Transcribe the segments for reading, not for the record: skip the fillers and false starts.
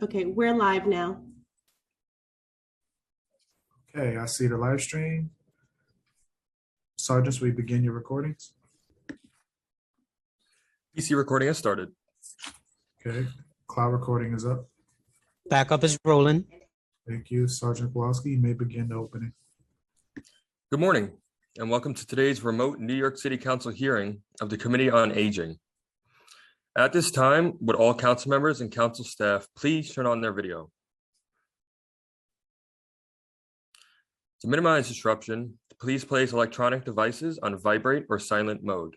Okay, we're live now. Okay, I see the live stream. Sergeants, we begin your recordings. PC recording has started. Okay, cloud recording is up. Backup is rolling. Thank you. Sergeant Kowalski, you may begin the opening. Good morning, and welcome to today's remote New York City Council hearing of the Committee on Aging. At this time, would all council members and council staff please turn on their video? To minimize disruption, please place electronic devices on vibrate or silent mode.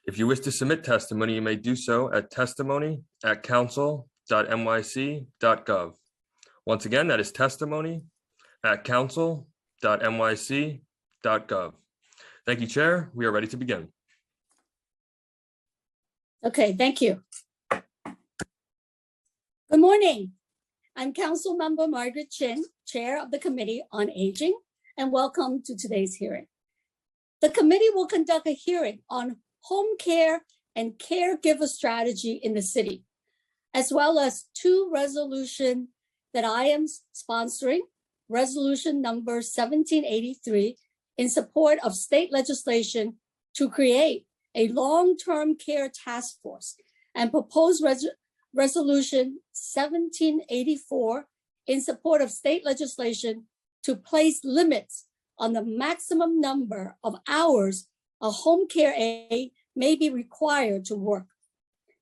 If you wish to submit testimony, you may do so at testimony@council.nyc.gov. Once again, that is testimony@council.nyc.gov. Thank you, Chair. We are ready to begin. Okay, thank you. Good morning. I'm Councilmember Margaret Chin, Chair of the Committee on Aging, and welcome to today's hearing. The committee will conduct a hearing on home care and caregiver strategy in the city, as well as two resolutions that I am sponsoring. Resolution number 1783 in support of state legislation to create a long-term care task force, and proposed resolution 1784 in support of state legislation to place limits on the maximum number of hours a home care aide may be required to work.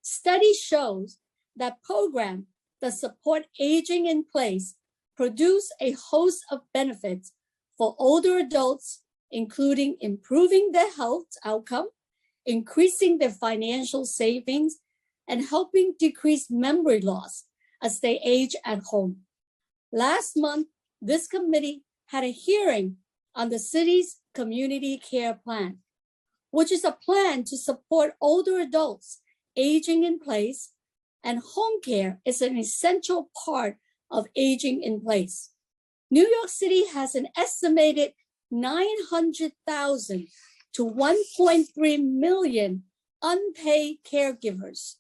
Study shows that programs that support aging in place produce a host of benefits for older adults, including improving their health outcome, increasing their financial savings, and helping decrease memory loss as they age at home. Last month, this committee had a hearing on the city's community care plan, which is a plan to support older adults aging in place, and home care is an essential part of aging in place. New York City has an estimated 900,000 to 1.3 million unpaid caregivers,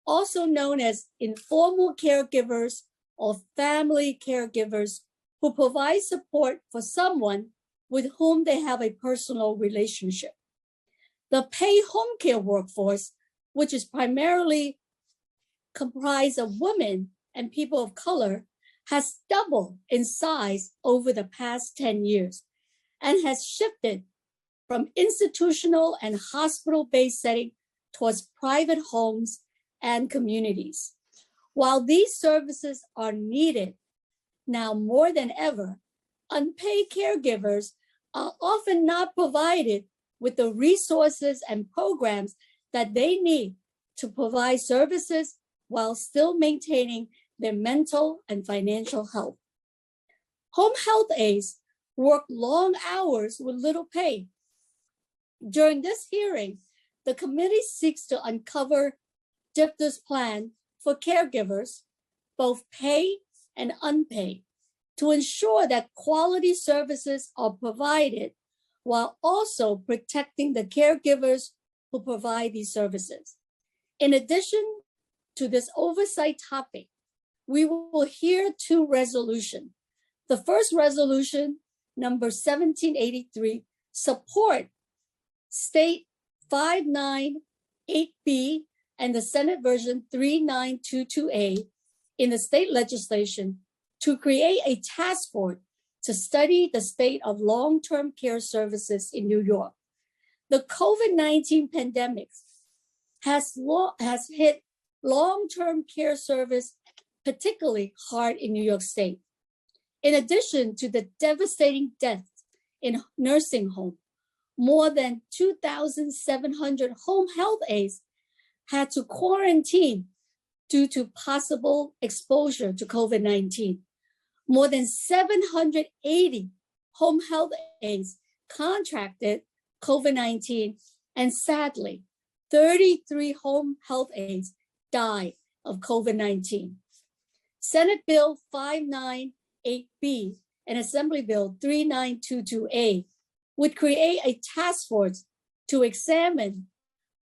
also known as informal caregivers or family caregivers, who provide support for someone with whom they have a personal relationship. The paid home care workforce, which is primarily comprised of women and people of color, has doubled in size over the past 10 years and has shifted from institutional and hospital-based setting towards private homes and communities. While these services are needed now more than ever, unpaid caregivers are often not provided with the resources and programs that they need to provide services while still maintaining their mental and financial health. Home health aides work long hours with little pay. During this hearing, the committee seeks to uncover DFDA's plan for caregivers, both paid and unpaid, to ensure that quality services are provided while also protecting the caregivers who provide these services. In addition to this oversight topic, we will hear two resolutions. The first resolution, number 1783, support State 598B and the Senate version 3922A in the state legislation to create a task force to study the state of long-term care services in New York. The COVID-19 pandemic has hit long-term care service particularly hard in New York State. In addition to the devastating deaths in nursing homes, more than 2,700 home health aides had to quarantine due to possible exposure to COVID-19. More than 780 home health aides contracted COVID-19, and sadly, 33 home health aides died of COVID-19. Senate Bill 598B and Assembly Bill 3922A would create a task force to examine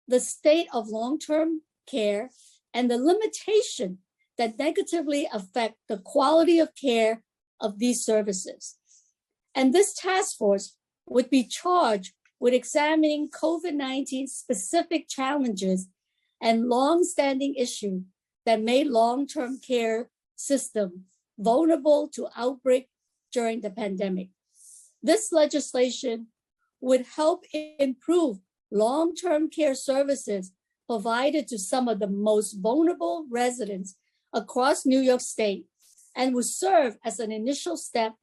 the state of long-term care and the limitation that negatively affect the quality of care of these services. And this task force would be charged with examining COVID-19 specific challenges and long-standing issues that made long-term care system vulnerable to outbreak during the pandemic. This legislation would help improve long-term care services provided to some of the most vulnerable residents across New York State and would serve as an initial step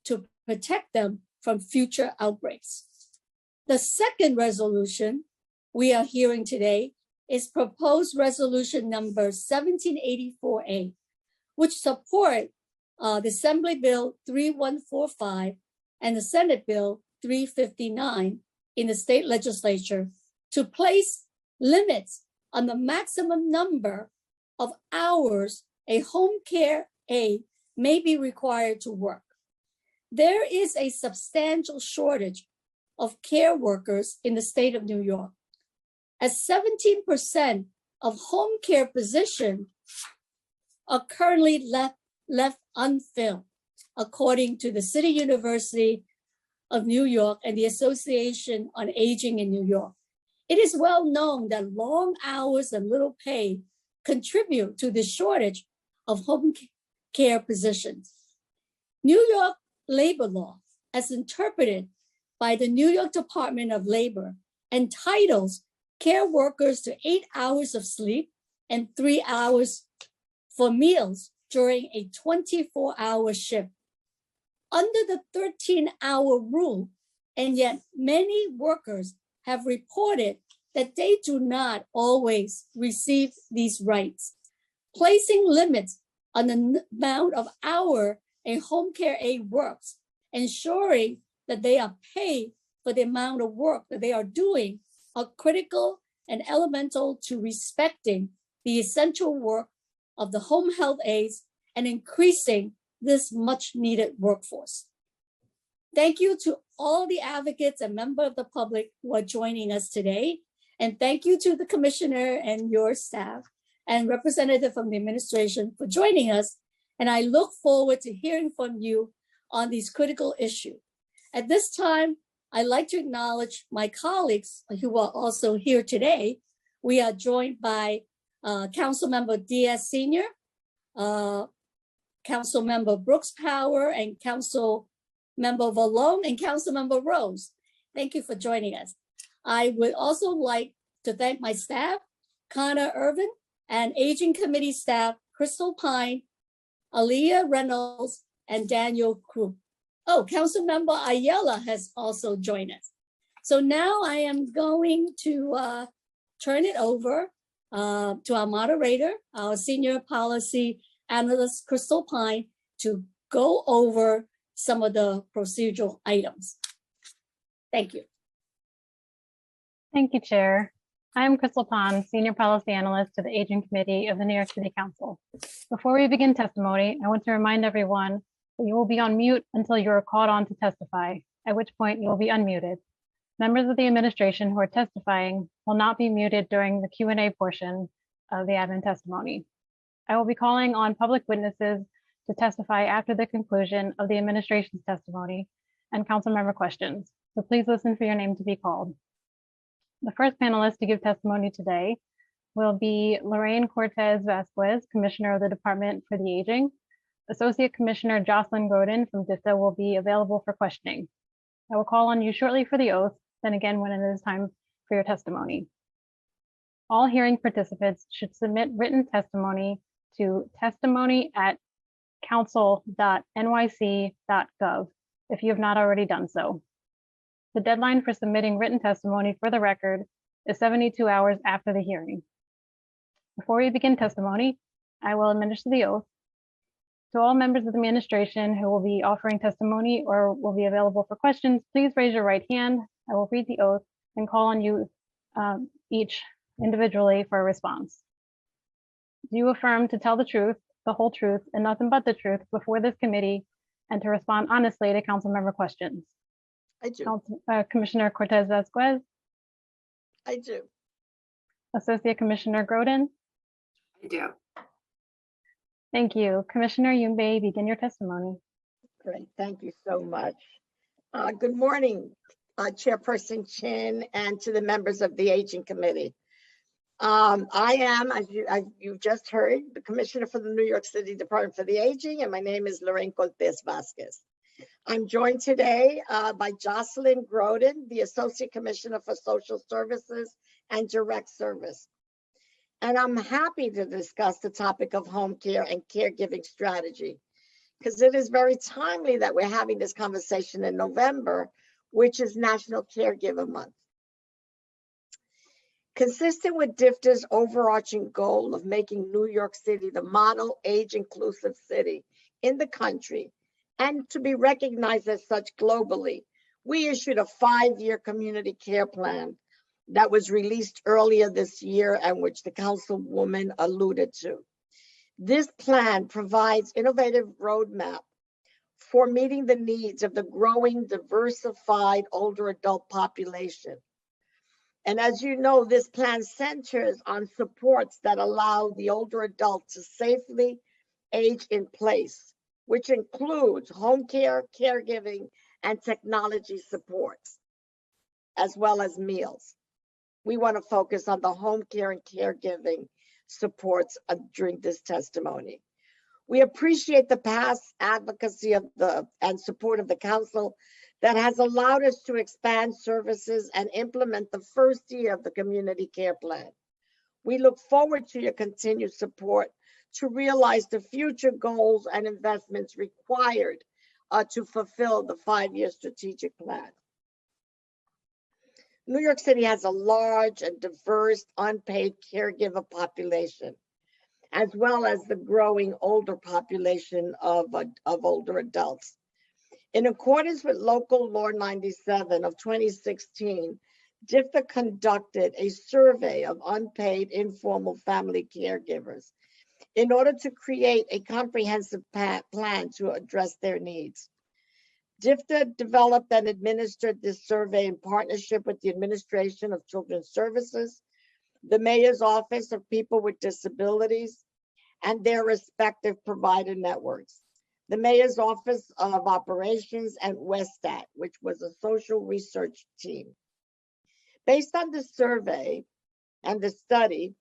to protect them from future outbreaks. The second resolution we are hearing today is proposed resolution number 1784A, which support the Assembly Bill 3145 and the Senate Bill 359 in the state legislature to place limits on the maximum number of hours a home care aide may be required to work. There is a substantial shortage of care workers in the state of New York, as 17% of home care positions are currently left unfilled, according to the City University of New York and the Association on Aging in New York. It is well known that long hours and little pay contribute to the shortage of home care positions. New York labor law, as interpreted by the New York Department of Labor, entitles care workers to 8 hours of sleep and 3 hours for meals during a 24-hour shift. Under the 13-hour rule, and yet many workers have reported that they do not always receive these rights. Placing limits on the amount of hour a home care aide works, ensuring that they are paid for the amount of work that they are doing, are critical and elemental to respecting the essential work of the home health aides and increasing this much needed workforce. Thank you to all the advocates and members of the public who are joining us today. And thank you to the commissioner and your staff and representative from the administration for joining us. And I look forward to hearing from you on these critical issues. At this time, I'd like to acknowledge my colleagues who are also here today. We are joined by Councilmember Diaz Sr., Councilmember Brooks Power, and Councilmember Vallone, and Councilmember Rose. Thank you for joining us. I would also like to thank my staff, Connor Irvin, and Aging Committee staff, Crystal Pine, Aaliyah Reynolds, and Daniel Krupp. Oh, Councilmember Ayala has also joined us. So now I am going to turn it over to our moderator, our senior policy analyst, Crystal Pine, to go over some of the procedural items. Thank you. Thank you, Chair. I am Crystal Pond, Senior Policy Analyst to the Aging Committee of the New York City Council. Before we begin testimony, I want to remind everyone that you will be on mute until you are called on to testify, at which point you will be unmuted. Members of the administration who are testifying will not be muted during the Q&A portion of the admin testimony. I will be calling on public witnesses to testify after the conclusion of the administration's testimony and council member questions, so please listen for your name to be called. The first panelist to give testimony today will be Lorraine Cortez Vasquez, Commissioner of the Department for the Aging. Associate Commissioner Jocelyn Godin from DISA will be available for questioning. I will call on you shortly for the oath, then again when it is time for your testimony. All hearing participants should submit written testimony to testimony@council.nyc.gov if you have not already done so. The deadline for submitting written testimony for the record is 72 hours after the hearing. Before we begin testimony, I will administer the oath. To all members of the administration who will be offering testimony or will be available for questions, please raise your right hand. I will read the oath and call on you each individually for a response. Do you affirm to tell the truth, the whole truth, and nothing but the truth before this committee and to respond honestly to council member questions? I do. Commissioner Cortez Vasquez, I do. Associate Commissioner Grodin, I do. Thank you. Commissioner, you may begin your testimony. Great, thank you so much. Good morning, Chairperson Chin, and to the members of the Aging Committee. I am, as you've just heard, the Commissioner for the New York City Department for the Aging, and my name is Lorraine Cortez Vasquez. I'm joined today by Jocelyn Groden, the Associate Commissioner for Social Services and Direct Service. And I'm happy to discuss the topic of home care and caregiving strategy, because it is very timely that we're having this conversation in November, which is National Caregiver Month. Consistent with DFTA's overarching goal of making New York City the model age-inclusive city in the country, and to be recognized as such globally, we issued a 5-year community care plan that was released earlier this year and which the Councilwoman alluded to. This plan provides innovative roadmap for meeting the needs of the growing diversified older adult population. And as you know, this plan centers on supports that allow the older adult to safely age in place, which includes home care, caregiving, and technology supports, as well as meals. We want to focus on the home care and caregiving supports during this testimony. We appreciate the past advocacy of and support of the council that has allowed us to expand services and implement the first year of the community care plan. We look forward to your continued support to realize the future goals and investments required to fulfill the 5-year strategic plan. New York City has a large and diverse unpaid caregiver population, as well as the growing older population of older adults. In accordance with Local Law 97 of 2016, DFTA conducted a survey of unpaid informal family caregivers in order to create a comprehensive plan to address their needs. DFTA developed and administered this survey in partnership with the Administration of Children's Services, the Mayor's Office of People with Disabilities, and their respective provider networks, the Mayor's Office of Operations, and WESTAT, which was a social research team. Based on the survey and the study,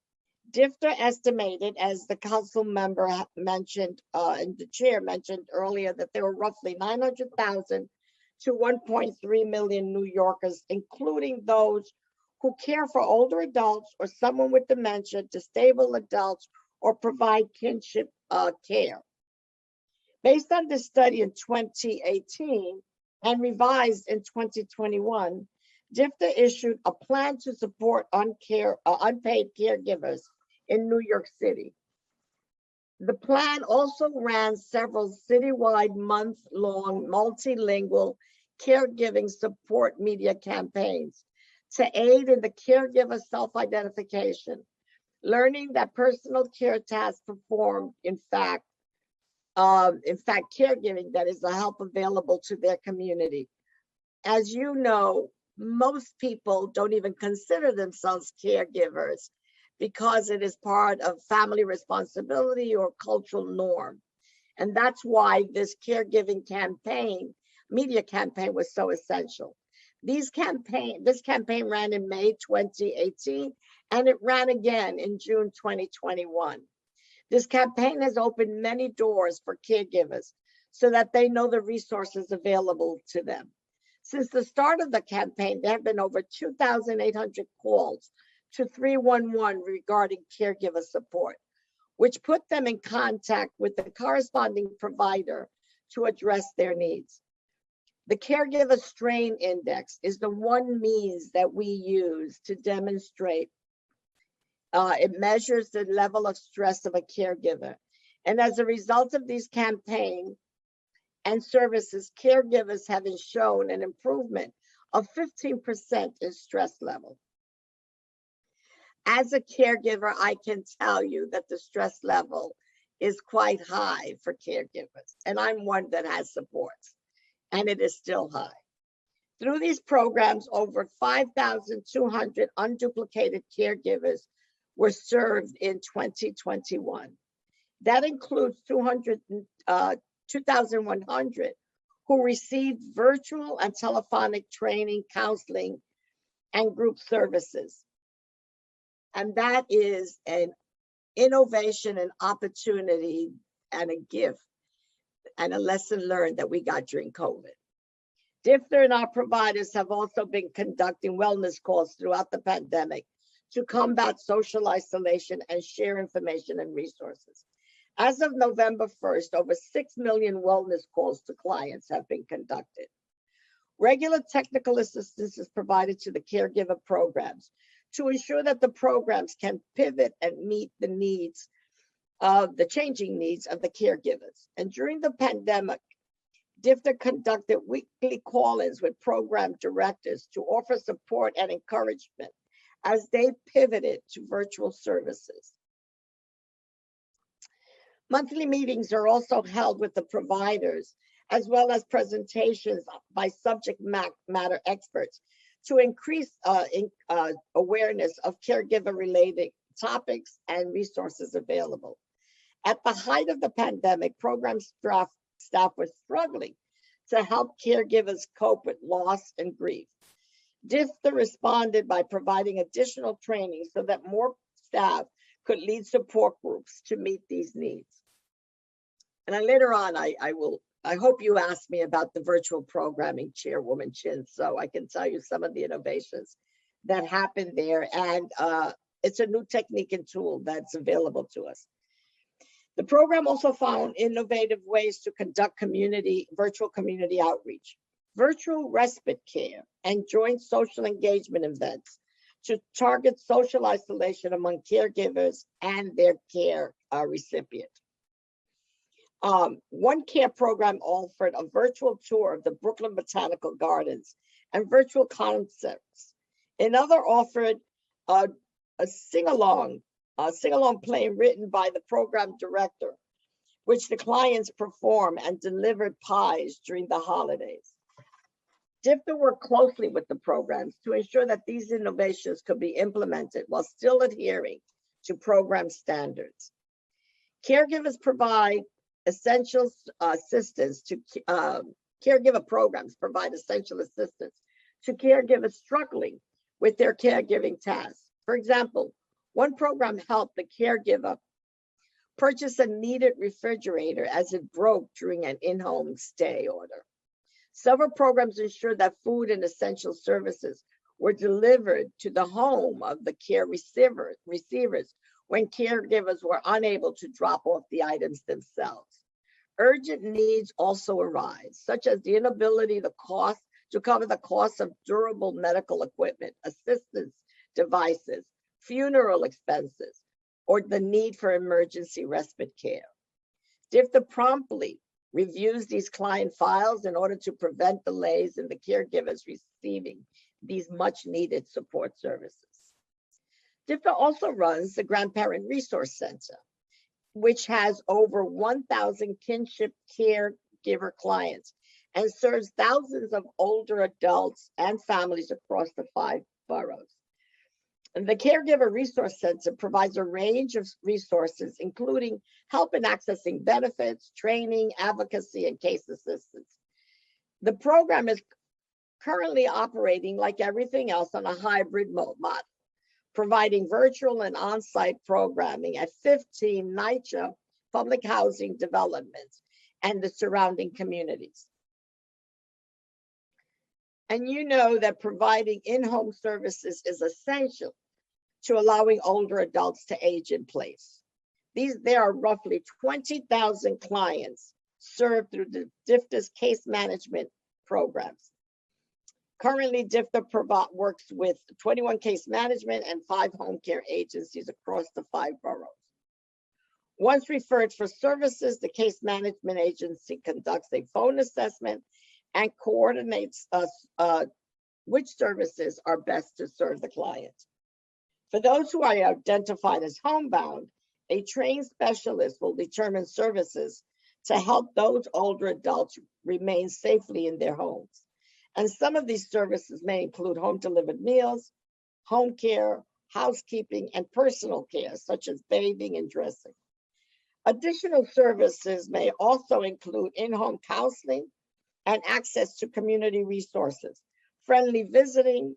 DFTA estimated, as the council member mentioned, and the chair mentioned earlier, that there were roughly 900,000 to 1.3 million New Yorkers, including those who care for older adults or someone with dementia, disabled adults, or provide kinship care. Based on this study in 2018 and revised in 2021, DFTA issued a plan to support unpaid caregivers in New York City. The plan also ran several citywide month-long multilingual caregiving support media campaigns to aid in the caregiver self-identification, learning that personal care tasks performed, in fact, caregiving that is the help available to their community. As you know, most people don't even consider themselves caregivers because it is part of family responsibility or cultural norm. And that's why this caregiving campaign, media campaign, was so essential. This campaign ran in May 2018, and it ran again in June 2021. This campaign has opened many doors for caregivers so that they know the resources available to them. Since the start of the campaign, there have been over 2,800 calls to 311 regarding caregiver support, which put them in contact with the corresponding provider to address their needs. The Caregiver Strain Index is the one means that we use to demonstrate. It measures the level of stress of a caregiver. And as a result of these campaigns and services, caregivers have shown an improvement of 15% in stress level. As a caregiver, I can tell you that the stress level is quite high for caregivers, and I'm one that has supports, and it is still high. Through these programs, over 5,200 unduplicated caregivers were served in 2021. That includes 2,100 who received virtual and telephonic training, counseling, and group services. And that is an innovation and opportunity and a gift and a lesson learned that we got during COVID. DFTA and our providers have also been conducting wellness calls throughout the pandemic to combat social isolation and share information and resources. As of November 1st, over 6 million wellness calls to clients have been conducted. Regular technical assistance is provided to the caregiver programs to ensure that the programs can pivot and meet the needs of the changing needs of the caregivers. And during the pandemic, DFTA conducted weekly call-ins with program directors to offer support and encouragement as they pivoted to virtual services. Monthly meetings are also held with the providers, as well as presentations by subject matter experts to increase awareness of caregiver-related topics and resources available. At the height of the pandemic, program staff were struggling to help caregivers cope with loss and grief. DFTA responded by providing additional training so that more staff could lead support groups to meet these needs. And then later on, I hope you ask me about the virtual programming, Chairwoman Chin, so I can tell you some of the innovations that happened there. And it's a new technique and tool that's available to us. The program also found innovative ways to conduct virtual community outreach, virtual respite care, and joint social engagement events to target social isolation among caregivers and their care recipient. One care program offered a virtual tour of the Brooklyn Botanical Gardens and virtual concerts. Another offered a sing-along play written by the program director, which the clients performed and delivered pies during the holidays. DFTA worked closely with the programs to ensure that these innovations could be implemented while still adhering to program standards. Caregivers provide essential assistance to caregiver programs provide essential assistance to caregivers struggling with their caregiving tasks. For example, one program helped the caregiver purchase a needed refrigerator as it broke during an in-home stay order. Several programs ensured that food and essential services were delivered to the home of the care receivers when caregivers were unable to drop off the items themselves. Urgent needs also arise, such as the inability to cover the cost of durable medical equipment, assistance devices, funeral expenses, or the need for emergency respite care. DFTA promptly reviews these client files in order to prevent delays in the caregivers receiving these much needed support services. DFTA also runs the Grandparent Resource Center, which has over 1,000 kinship caregiver clients and serves thousands of older adults and families across the 5 boroughs. And the Caregiver Resource Center provides a range of resources, including help in accessing benefits, training, advocacy, and case assistance. The program is currently operating, like everything else, on a hybrid model, providing virtual and on-site programming at 15 NYCHA public housing developments and the surrounding communities. And you know that providing in-home services is essential to allowing older adults to age in place. There are roughly 20,000 clients served through the DFTA's case management programs. Currently, DFTA works with 21 case management and 5 home care agencies across the 5 boroughs. Once referred for services, the case management agency conducts a phone assessment and coordinates which services are best to serve the client. For those who are identified as homebound, a trained specialist will determine services to help those older adults remain safely in their homes. And some of these services may include home delivered meals, home care, housekeeping, and personal care, such as bathing and dressing. Additional services may also include in-home counseling and access to community resources, friendly visiting,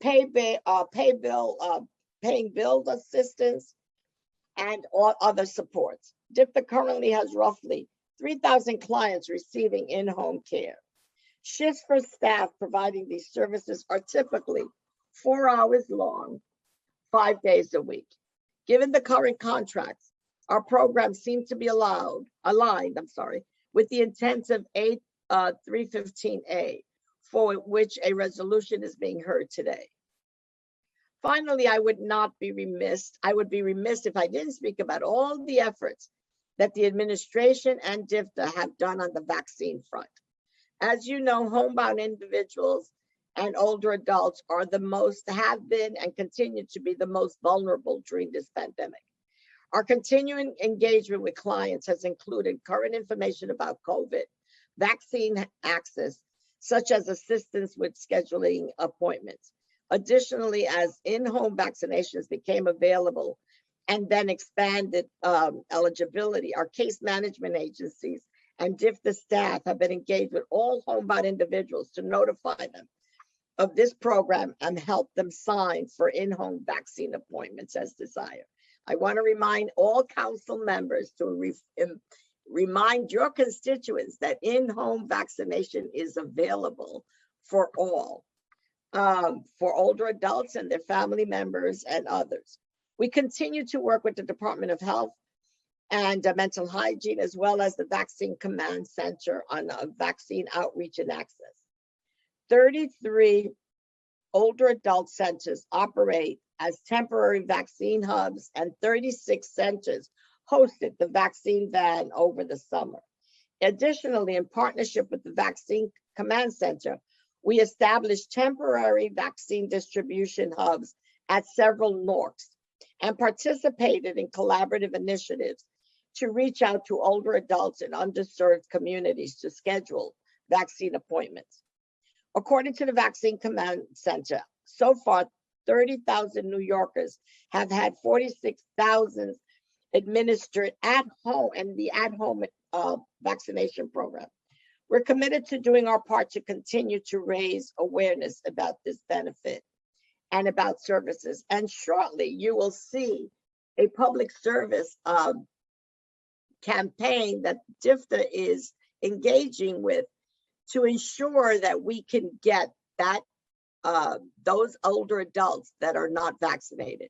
paying bill assistance, and all other supports. DIFTA currently has roughly 3,000 clients receiving in-home care. Shifts for staff providing these services are typically 4 hours long, 5 days a week. Given the current contracts, our program seems to be aligned with the intent of 315A, for which a resolution is being heard today. Finally, I would be remiss if I didn't speak about all the efforts that the administration and DIFTA have done on the vaccine front. As you know, homebound individuals and older adults have been and continue to be the most vulnerable during this pandemic. Our continuing engagement with clients has included current information about COVID, vaccine access, such as assistance with scheduling appointments. Additionally, as in-home vaccinations became available and then expanded eligibility, our case management agencies and DIFTA staff have been engaged with all homebound individuals to notify them of this program and help them sign for in-home vaccine appointments as desired. I want to remind all council members to remind your constituents that in-home vaccination is available for all, for older adults and their family members and others. We continue to work with the Department of Health and mental hygiene, as well as the Vaccine Command Center on vaccine outreach and access. 33 older adult centers operate as temporary vaccine hubs, and 36 centers hosted the vaccine van over the summer. Additionally, in partnership with the Vaccine Command Center, we established temporary vaccine distribution hubs at several NORCs and participated in collaborative initiatives to reach out to older adults in underserved communities to schedule vaccine appointments. According to the Vaccine Command Center, so far, 30,000 New Yorkers have had 46,000 administered at home in the at-home vaccination program. We're committed to doing our part to continue to raise awareness about this benefit and about services. And shortly, you will see a public service campaign that DIFTA is engaging with to ensure that we can get that those older adults that are not vaccinated.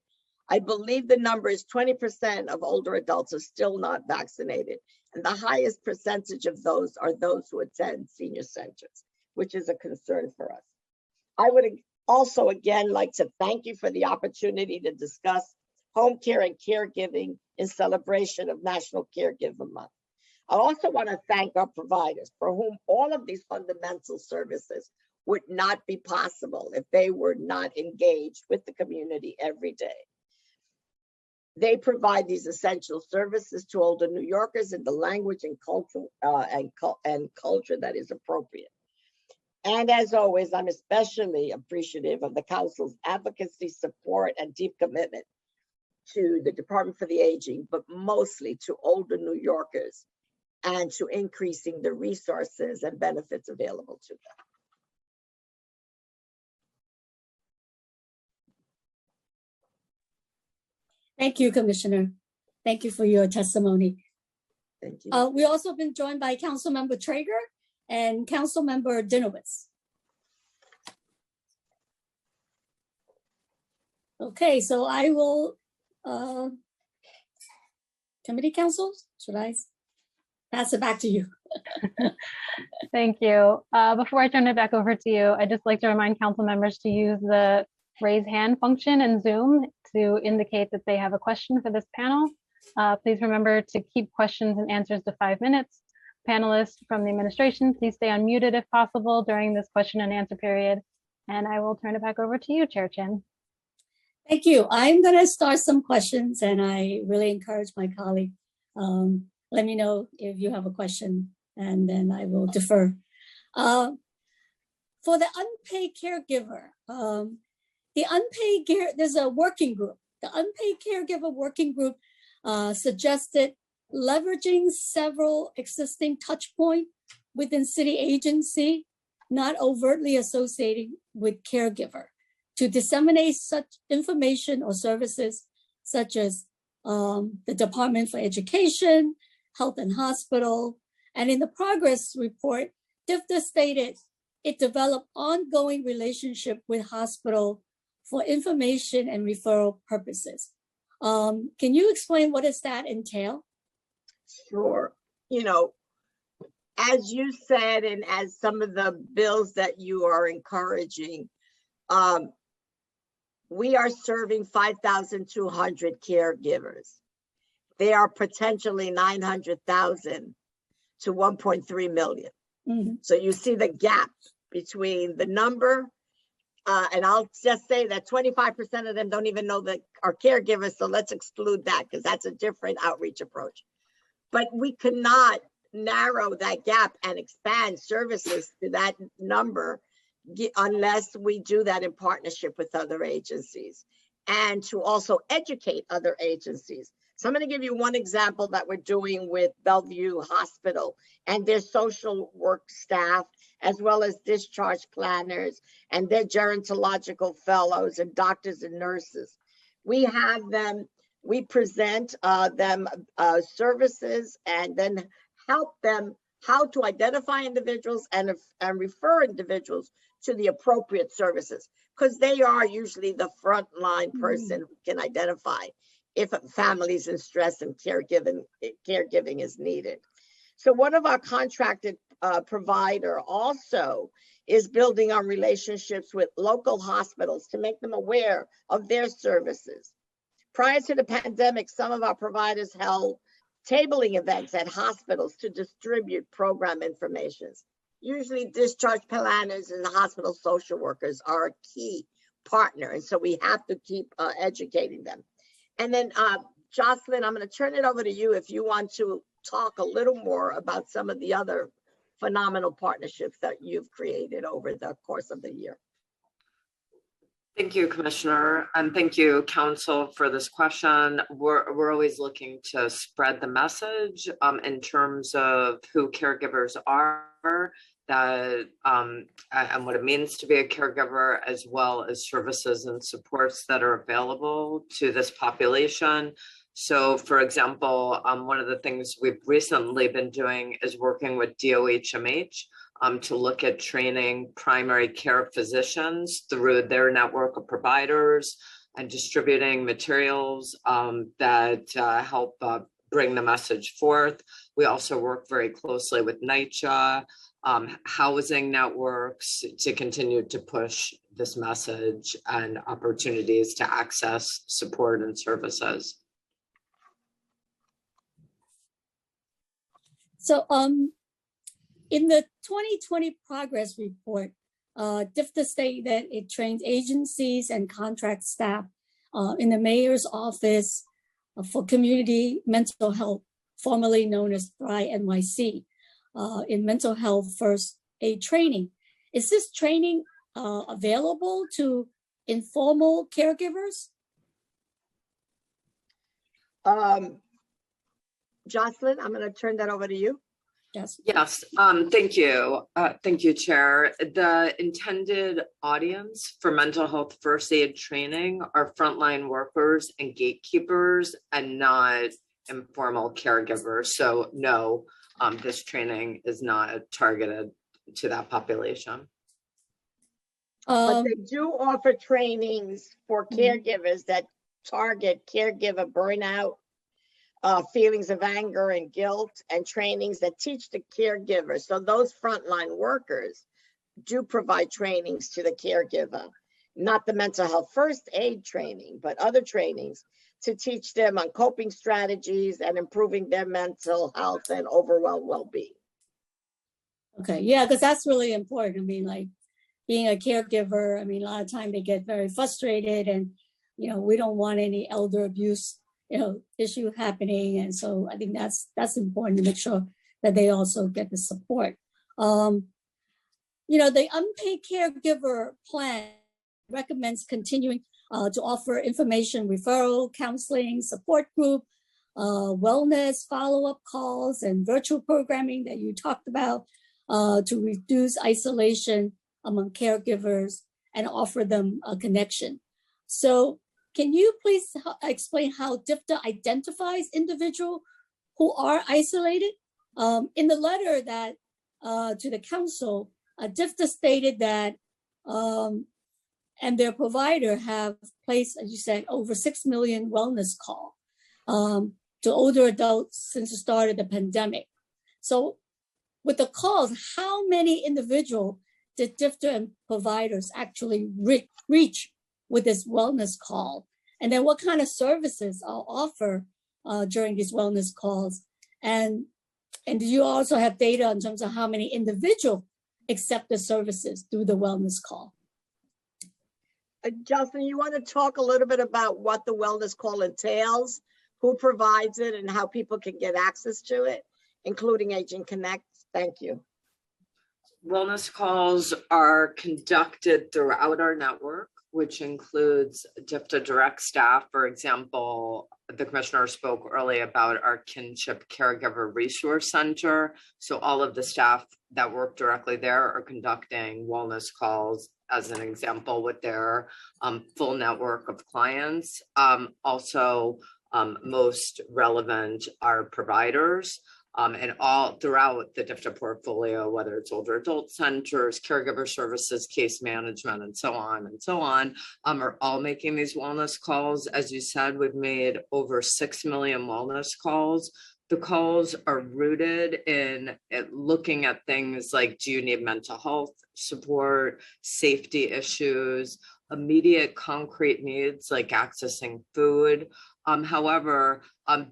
I believe the number is 20% of older adults are still not vaccinated. And the highest percentage of those are those who attend senior centers, which is a concern for us. I would also again like to thank you for the opportunity to discuss home care and caregiving in celebration of National Caregiver Month. I also want to thank our providers for whom all of these fundamental services would not be possible if they were not engaged with the community every day. They provide these essential services to older New Yorkers in the language and culture that is appropriate. And as always, I'm especially appreciative of the Council's advocacy, support, and deep commitment to the Department for the Aging, but mostly to older New Yorkers and to increasing the resources and benefits available to them. Thank you, Commissioner. Thank you for your testimony. Thank you. We also been joined by Councilmember Traeger and Councilmember Dinowitz. Okay, so I will, committee councils, should I pass it back to you? Thank you. Before I turn it back over to you, I'd just like to remind council members to use the raise hand function in Zoom to indicate that they have a question for this panel. Please remember to keep questions and answers to 5 minutes. Panelists from the administration, please stay unmuted if possible during this question and answer period. And I will turn it back over to you, Chair Chin. Thank you. I'm going to start some questions, and I really encourage my colleague. Let me know if you have a question, and then I will defer. For the unpaid caregiver, there's a working group. The unpaid caregiver working group suggested leveraging several existing touch points within city agency, not overtly associated with caregiver, to disseminate such information or services such as the Department for Education, Health and Hospital. And in the progress report, DFDA stated it developed ongoing relationship with hospital for information and referral purposes. Can you explain what does that entail? Sure. You know, as you said, and as some of the bills that you are encouraging, we are serving 5,200 caregivers. They are potentially 900,000 to 1.3 million. Mhm. So you see the gap between the number, and I'll just say that 25% of them don't even know that are caregivers. So let's exclude that because that's a different outreach approach. But we cannot narrow that gap and expand services to that number unless we do that in partnership with other agencies and to also educate other agencies. So I'm going to give you one example that we're doing with Bellevue Hospital and their social work staff, as well as discharge planners and their gerontological fellows and doctors and nurses. We have them, we present them services and then help them how to identify individuals and refer individuals to the appropriate services, because they are usually the frontline person who can identify if a family's in stress and caregiving is needed. So one of our contracted provider also is building on relationships with local hospitals to make them aware of their services. Prior to the pandemic, some of our providers held tabling events at hospitals to distribute program information. Usually discharge planners and the hospital social workers are a key partner. And so we have to keep educating them. And then Jocelyn, I'm going to turn it over to you if you want to talk a little more about some of the other phenomenal partnerships that you've created over the course of the year. Thank you, Commissioner, and thank you, Council, for this question. We're always looking to spread the message in terms of who caregivers are, that and what it means to be a caregiver, as well as services and supports that are available to this population. So, for example, one of the things we've recently been doing is working with DOHMH to look at training primary care physicians through their network of providers and distributing materials that help bring the message forth. We also work very closely with NYCHA, housing networks to continue to push this message and opportunities to access support and services. So in the 2020 progress report, DFDA stated that it trains agencies and contract staff in the mayor's office for community mental health, formerly known as Thrive NYC, in mental health first aid training. Is this training available to informal caregivers? Jocelyn, I'm going to turn that over to you. Yes. Yes, thank you. Thank you, Chair. The intended audience for mental health first aid training are frontline workers and gatekeepers and not informal caregivers. So no, this training is not targeted to that population. But they do offer trainings for caregivers that target caregiver burnout, feelings of anger and guilt, and trainings that teach the caregiver. So those frontline workers do provide trainings to the caregiver, not the mental health first aid training, but other trainings to teach them on coping strategies and improving their mental health and overall well-being. Okay, yeah, because that's really important. I mean, like being a caregiver, I mean, a lot of time they get very frustrated and, you know, we don't want any elder abuse, you know, issue happening. And so I think that's important to make sure that they also get the support. You know, the unpaid caregiver plan recommends continuing to offer information, referral, counseling, support group, wellness follow-up calls and virtual programming that you talked about to reduce isolation among caregivers and offer them a connection. So can you please explain how DFTA identifies individuals who are isolated? In the letter that to the council, DFTA stated that and their provider have placed, as you said, over 6 million wellness calls to older adults since the start of the pandemic. So with the calls, how many individuals did DFTA and providers actually reach with this wellness call? And then what kind of services are offered during these wellness calls? And do you also have data in terms of how many individuals accept the services through the wellness call? Justin, you want to talk a little bit about what the wellness call entails, who provides it, and how people can get access to it, including Aging Connect? Thank you. Wellness calls are conducted throughout our network, which includes DFTA direct staff. For example, the commissioner spoke earlier about our Kinship Caregiver Resource Center. So all of the staff that work directly there are conducting wellness calls, as an example, with their full network of clients. Also, most relevant are providers. And all throughout the DFTA portfolio, whether it's older adult centers, caregiver services, case management, and so on, are all making these wellness calls. As you said, we've made over 6 million wellness calls. The calls are rooted in looking at things like, do you need mental health support, safety issues, immediate concrete needs like accessing food. However,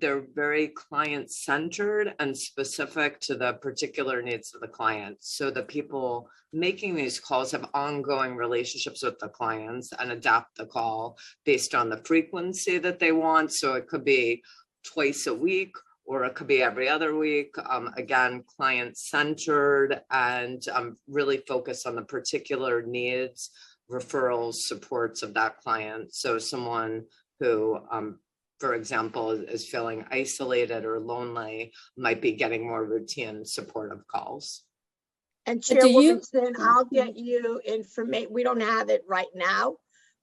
they're very client-centered and specific to the particular needs of the client. So the people making these calls have ongoing relationships with the clients and adapt the call based on the frequency that they want. So it could be twice a week, or it could be every other week. Again, client-centered and really focused on the particular needs, referrals, supports of that client. So someone who, for example, is feeling isolated or lonely might be getting more routine supportive calls. And Chairwoman Sin, I'll get you information. We don't have it right now,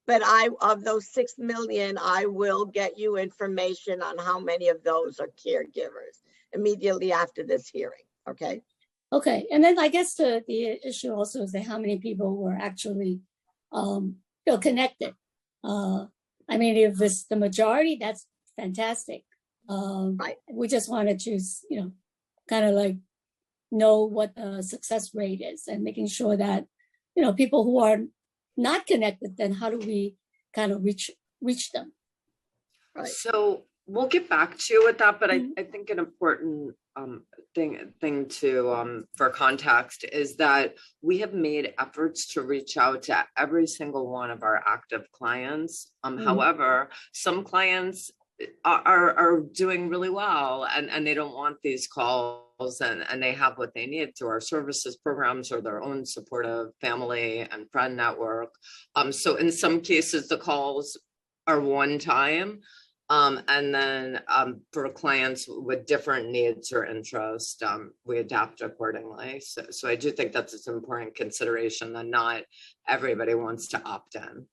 but of those 6 million, I will get you information on how many of those are caregivers immediately after this hearing. Okay. Okay. And then I guess the issue also is that how many people were actually connected. I mean, if it's the majority, that's fantastic. Right. We just wanted to, kind of like know what the success rate is and making sure that, people who are not connected, then how do we kind of reach them? Right. So we'll get back to you with that, but I think an important thing to for context is that we have made efforts to reach out to every single one of our active clients. However, some clients are doing really well and they don't want these calls and they have what they need through our services programs or their own supportive family and friend network. So in some cases, the calls are one time. And then for clients with different needs or interests, we adapt accordingly. So I do think that's an important consideration that not everybody wants to opt in.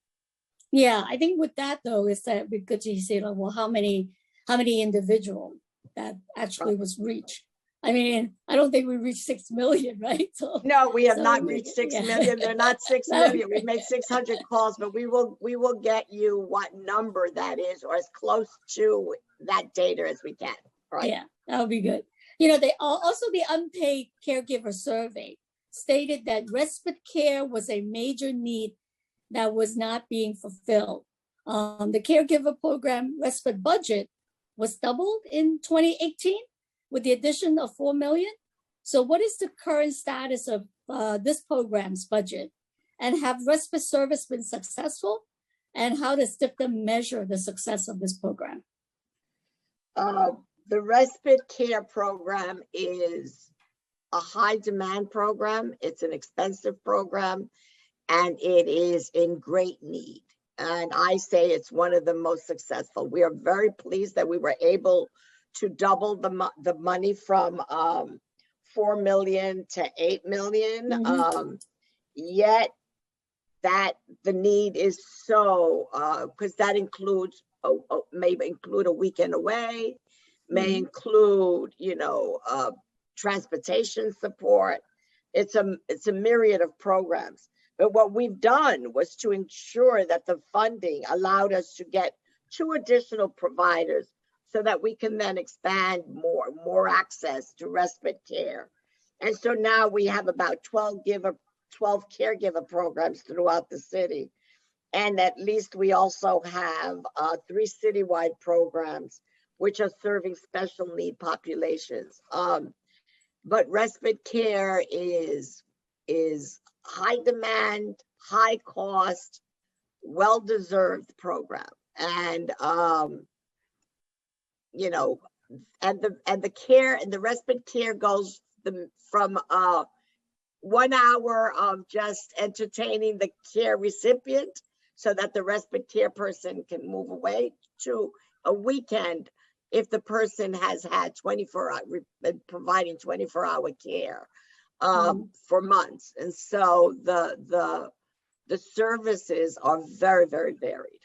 Yeah, I think with that though, is that it'd be good to see, like, well, how many individuals that actually was reached. I mean, I don't think we reached 6 million, right? So no, we have not reached 6 million. They're not 6 million. We've made 600 calls, but we will get you what number that is, or as close to that data as we can. Right? Yeah, that would be good. They also the unpaid caregiver survey stated that respite care was a major need that was not being fulfilled. The caregiver program respite budget was doubled in 2018 with the addition of 4 million. So what is the current status of this program's budget? And have respite service been successful? And how does DFTA measure the success of this program? The respite care program is a high demand program. It's an expensive program. And it is in great need. And I say it's one of the most successful. We are very pleased that we were able to double the money from 4 million to 8 million. Mhm. Yet that the need is so, because that includes, maybe include a weekend away, may Mhm. include, transportation support. It's a myriad of programs. But what we've done was to ensure that the funding allowed us to get 2 additional providers so that we can then expand more access to respite care. And so now we have about 12 caregiver programs throughout the city. And at least we also have 3 citywide programs, which are serving special need populations. But respite care is high demand, high cost, well-deserved program. And, and the care and the respite care goes from 1 hour of just entertaining the care recipient so that the respite care person can move away to a weekend if the person has had providing 24-hour care for months. And so the services are very, very varied.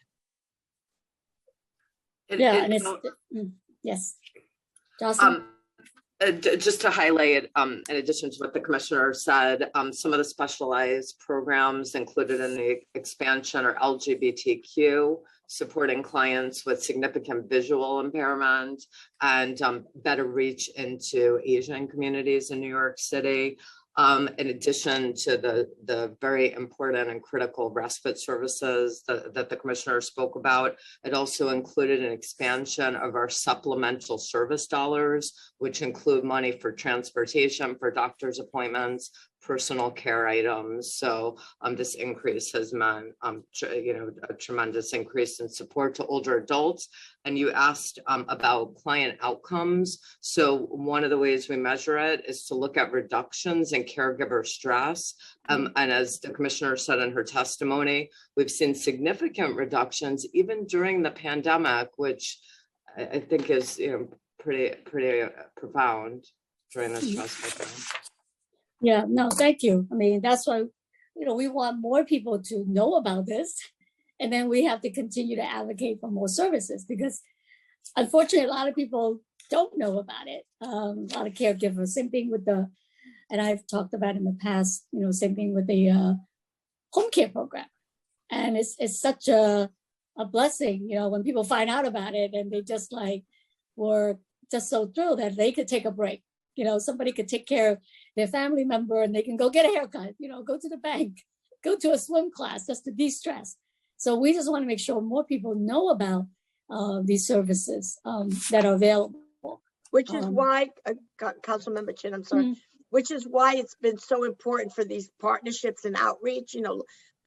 Yeah, and it's, yes. Jocelyn? Just to highlight, in addition to what the commissioner said, some of the specialized programs included in the expansion are LGBTQ, supporting clients with significant visual impairment, and better reach into Asian communities in New York City. In addition to the very important and critical respite services that the commissioner spoke about, it also included an expansion of our supplemental service dollars, which include money for transportation, for doctor's appointments, personal care items. So this increase has meant, a tremendous increase in support to older adults. And you asked about client outcomes. So one of the ways we measure it is to look at reductions in caregiver stress. And as the commissioner said in her testimony, we've seen significant reductions even during the pandemic, which I think is pretty profound during this stressful time. Yeah, no, thank you. I mean, that's why, we want more people to know about this. And then we have to continue to advocate for more services because unfortunately, a lot of people don't know about it. A lot of caregivers, same thing with and I've talked about in the past, same thing with the home care program. And it's such a blessing, when people find out about it and they just were just so thrilled that they could take a break. Somebody could take care of their family member and they can go get a haircut, go to the bank, go to a swim class just to de-stress. So we just want to make sure more people know about these services that are available. Which is why, Councilmember Chin, I'm sorry, which is why it's been so important for these partnerships and outreach,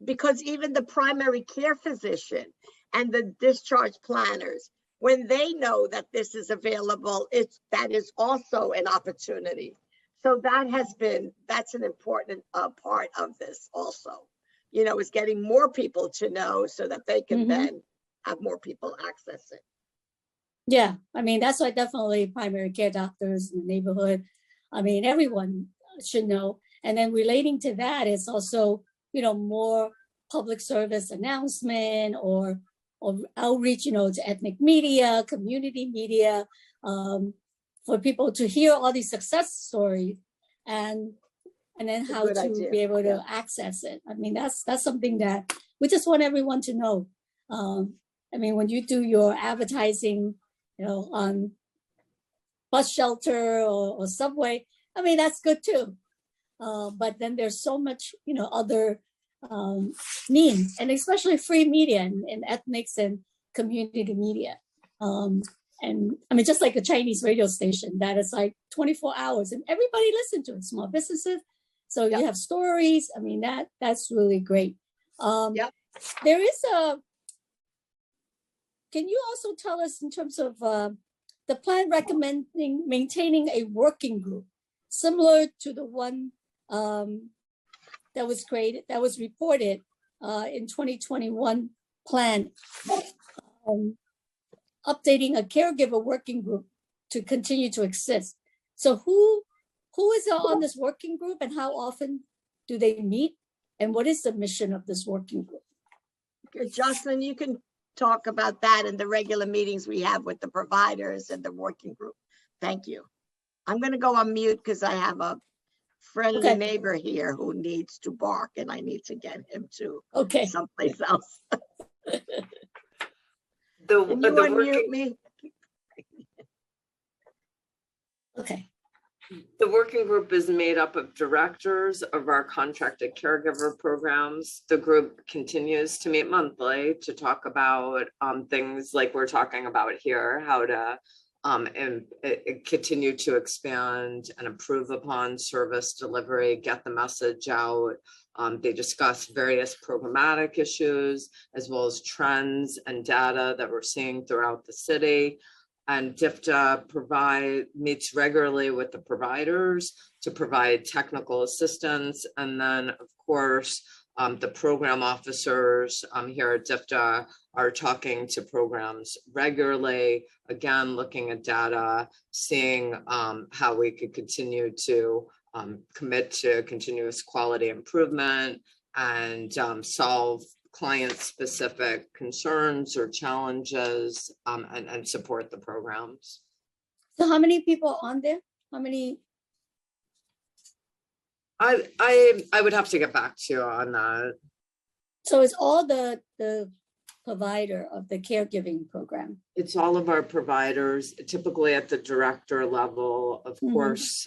because even the primary care physician and the discharge planners, when they know that this is available, that is also an opportunity. So that's an important part of this also, is getting more people to know so that they can then have more people access it. Yeah, I mean, that's why definitely primary care doctors in the neighborhood, I mean, everyone should know. And then relating to that is also, more public service announcement or outreach, to ethnic media, community media, for people to hear all these success stories and then how to be able to access it. I mean, that's something that we just want everyone to know. I mean, when you do your advertising, on bus shelter or subway, I mean, that's good too. But then there's so much, other means, and especially free media and ethnics and community media. And I mean, just like a Chinese radio station that is 24 hours and everybody listen to it, small businesses. So you have stories. I mean, that's really great. There is can you also tell us in terms of the plan recommending maintaining a working group similar to the one that was created, that was reported in 2021 plan, updating a caregiver working group to continue to exist. So who is on this working group and how often do they meet? And what is the mission of this working group? Jocelyn, you can talk about that in the regular meetings we have with the providers and the working group. Thank you. I'm going to go on mute because I have a friendly Okay. neighbor here who needs to bark and I need to get him to Okay, someplace else. The, Can you the unmute working, me? okay. the working group is made up of directors of our contracted caregiver programs. The group continues to meet monthly to talk about things like we're talking about here, how to continue to expand and improve upon service delivery, get the message out. They discuss various programmatic issues as well as trends and data that we're seeing throughout the city. And DIFTA meets regularly with the providers to provide technical assistance. And then, of course, the program officers here at DIFTA are talking to programs regularly, again, looking at data, seeing how we could continue to commit to continuous quality improvement and solve client-specific concerns or challenges and support the programs. So how many people are on there? How many? I would have to get back to you on that. So it's all the provider of the caregiving program. It's all of our providers, typically at the director level. Of Mhm. course,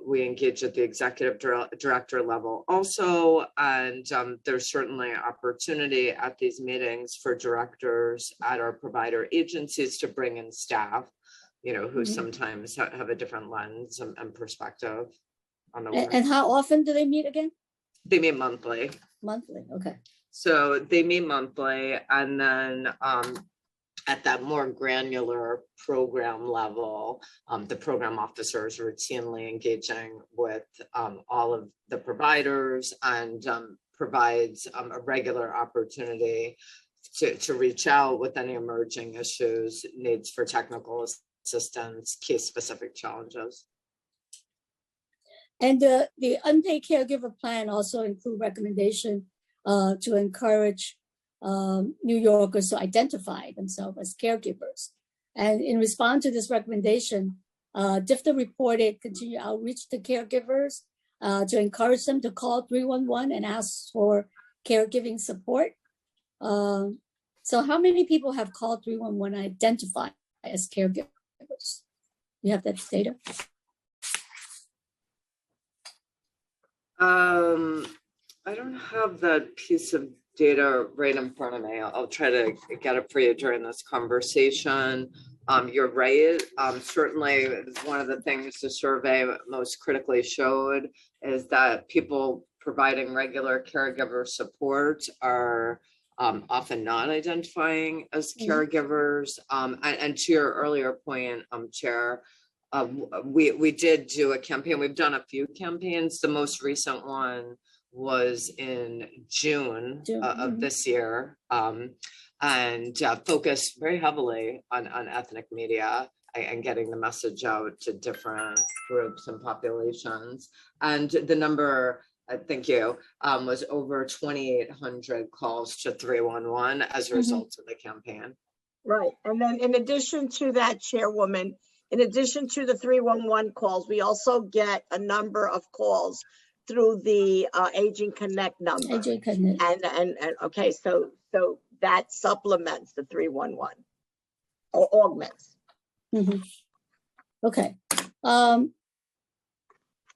we engage at the executive director level also, and there's certainly opportunity at these meetings for directors at our provider agencies to bring in staff, you know, who Mhm. sometimes have a different lens and perspective on the work. And how often do they meet again? They meet monthly. Monthly, okay. So they meet monthly, and then at that more granular program level, the program officers routinely engaging with all of the providers and provides a regular opportunity to reach out with any emerging issues, needs for technical assistance, case-specific challenges. And the unpaid caregiver plan also include recommendation to encourage New Yorkers to identify themselves as caregivers. And in response to this recommendation, DIFTA reported continued outreach to caregivers to encourage them to call 311 and ask for caregiving support. So how many people have called 311 and identified as caregivers? You have that data? I don't have that piece of data right in front of me. I'll try to get it for you during this conversation. You're right. Certainly, one of the things the survey most critically showed is that people providing regular caregiver support are often not identifying as caregivers. And to your earlier point, Chair, we did do a campaign. We've done a few campaigns. The most recent one was in June of this year, and focused very heavily on ethnic media and getting the message out to different groups and populations. And the number, thank you, was over 2,800 calls to 311 as a result of the campaign. Right. And then in addition to that, Chairwoman, in addition to the 311 calls, we also get a number of calls through the Aging Connect number. AJ Connect. And okay, so that supplements the 311 or augments. Mhm. Okay. I'm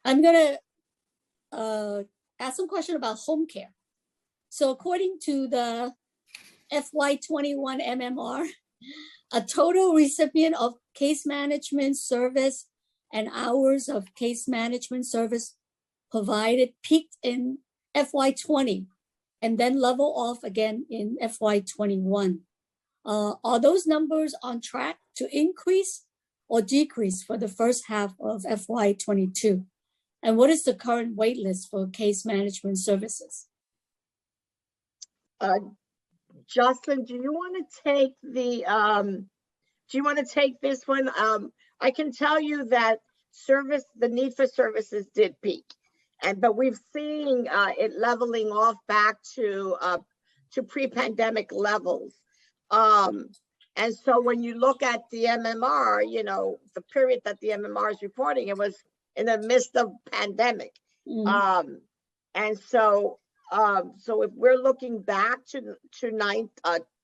gonna ask some question about home care. So according to the FY21 MMR, a total recipient of case management service and hours of case management service provided peaked in FY20 and then level off again in FY21. Are those numbers on track to increase or decrease for the first half of FY22? And what is the current wait list for case management services? Jocelyn, do you want to take the do you want to take this one? I can tell you that the need for services did peak. But we've seen it leveling off back to pre-pandemic levels. And so when you look at the MMR, the period that the MMR is reporting, it was in the midst of pandemic. And so if we're looking back to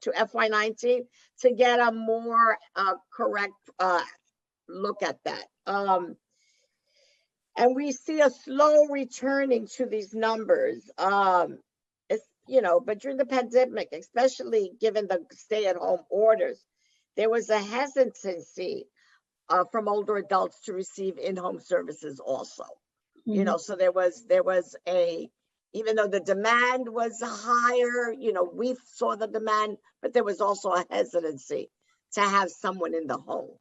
FY19 to get a more correct look at that. And we see a slow returning to these numbers. But during the pandemic, especially given the stay-at-home orders, there was a hesitancy from older adults to receive in-home services also. So there was even though the demand was higher, we saw the demand, but there was also a hesitancy to have someone in the home.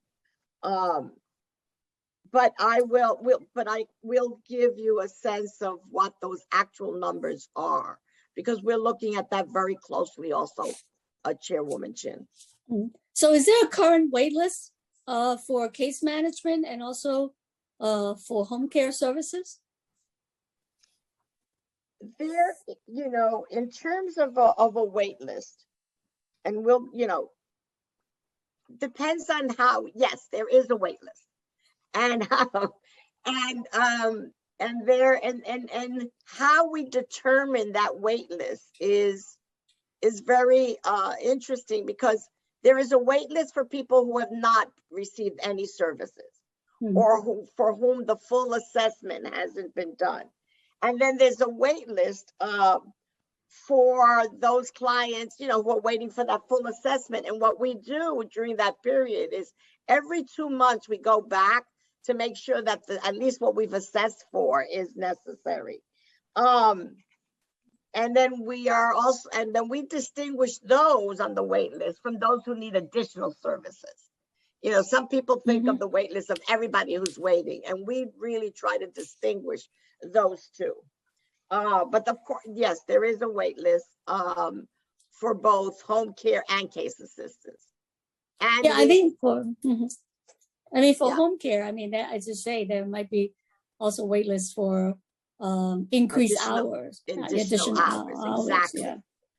But I will give you a sense of what those actual numbers are, because we're looking at that very closely also, Chairwoman Chin. So is there a current wait list for case management and also for home care services? There, in terms of a wait list, and depends on how, yes, there is a wait list. And how we determine that wait list is very interesting, because there is a wait list for people who have not received any services or for whom the full assessment hasn't been done. And then there's a wait list for those clients, who are waiting for that full assessment. And what we do during that period is every 2 months we go back to make sure that at least what we've assessed for is necessary. And then we distinguish those on the wait list from those who need additional services. Some people think of the wait list of everybody who's waiting, and we really try to distinguish those two. But of course, yes, there is a wait list for both home care and case assistance. And I think for home care, as you say, there might be also wait lists for increased hours. Additional hours, exactly. Yeah.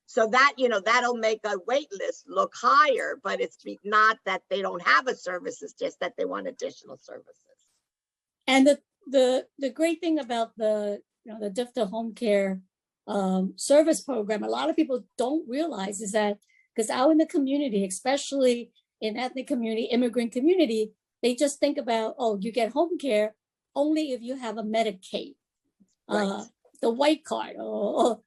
So that, that'll make a wait list look higher, but it's not that they don't have a service, it's just that they want additional services. And the great thing about the DFTA home care service program, a lot of people don't realize is that, because out in the community, especially in ethnic community, immigrant community, they just think about, you get home care only if you have a Medicaid, the white card, or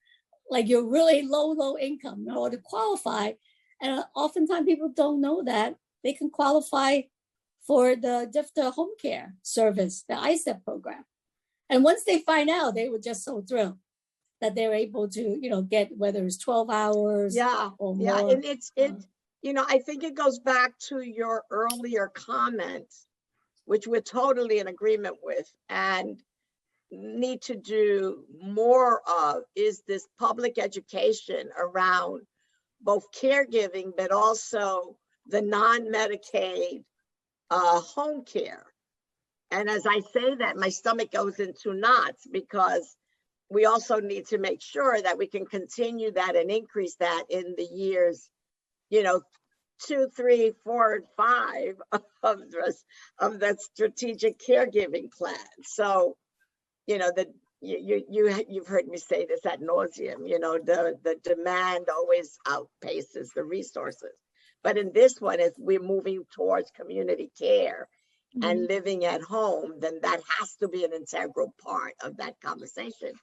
like you're really low income in order to qualify. And oftentimes people don't know that they can qualify for the DFTA home care service, the ISEP program. And once they find out, they were just so thrilled that they're able to, get whether it's 12 hours or more. Yeah, and I think it goes back to your earlier comments, which we're totally in agreement with, and need to do more of is this public education around both caregiving, but also the non-Medicaid home care. And as I say that, my stomach goes into knots, because we also need to make sure that we can continue that and increase that in the years, 2, 3, 4, and 5 of that strategic caregiving plan. So, you've heard me say this ad nauseum, the demand always outpaces the resources. But in this one, if we're moving towards community care and living at home, then that has to be an integral part of that conversation.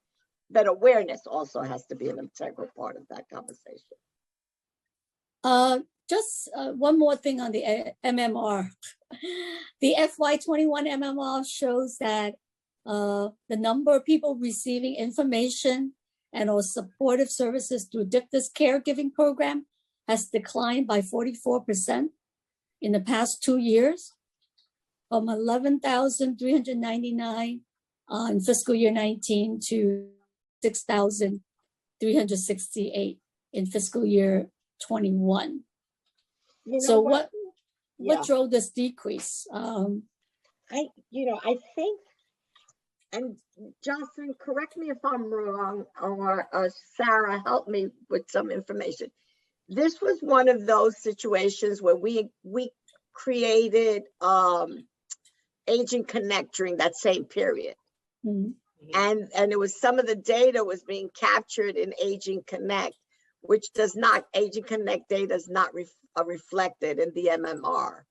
But awareness also has to be an integral part of that conversation. Just one more thing on the MMR. The FY21 MMR shows that the number of people receiving information and or supportive services through DFTA's caregiving program has declined by 44% in the past 2 years, from 11,399 in fiscal year 19 to 6,368 in fiscal year 21. So what drove this decrease? I think, and Jocelyn, correct me if I'm wrong, or Sarah, help me with some information. This was one of those situations where we created Agent Connect during that same period. Mhm. And it was some of the data was being captured in Agent Connect, which Agent Connect data is not reflected in the MMR.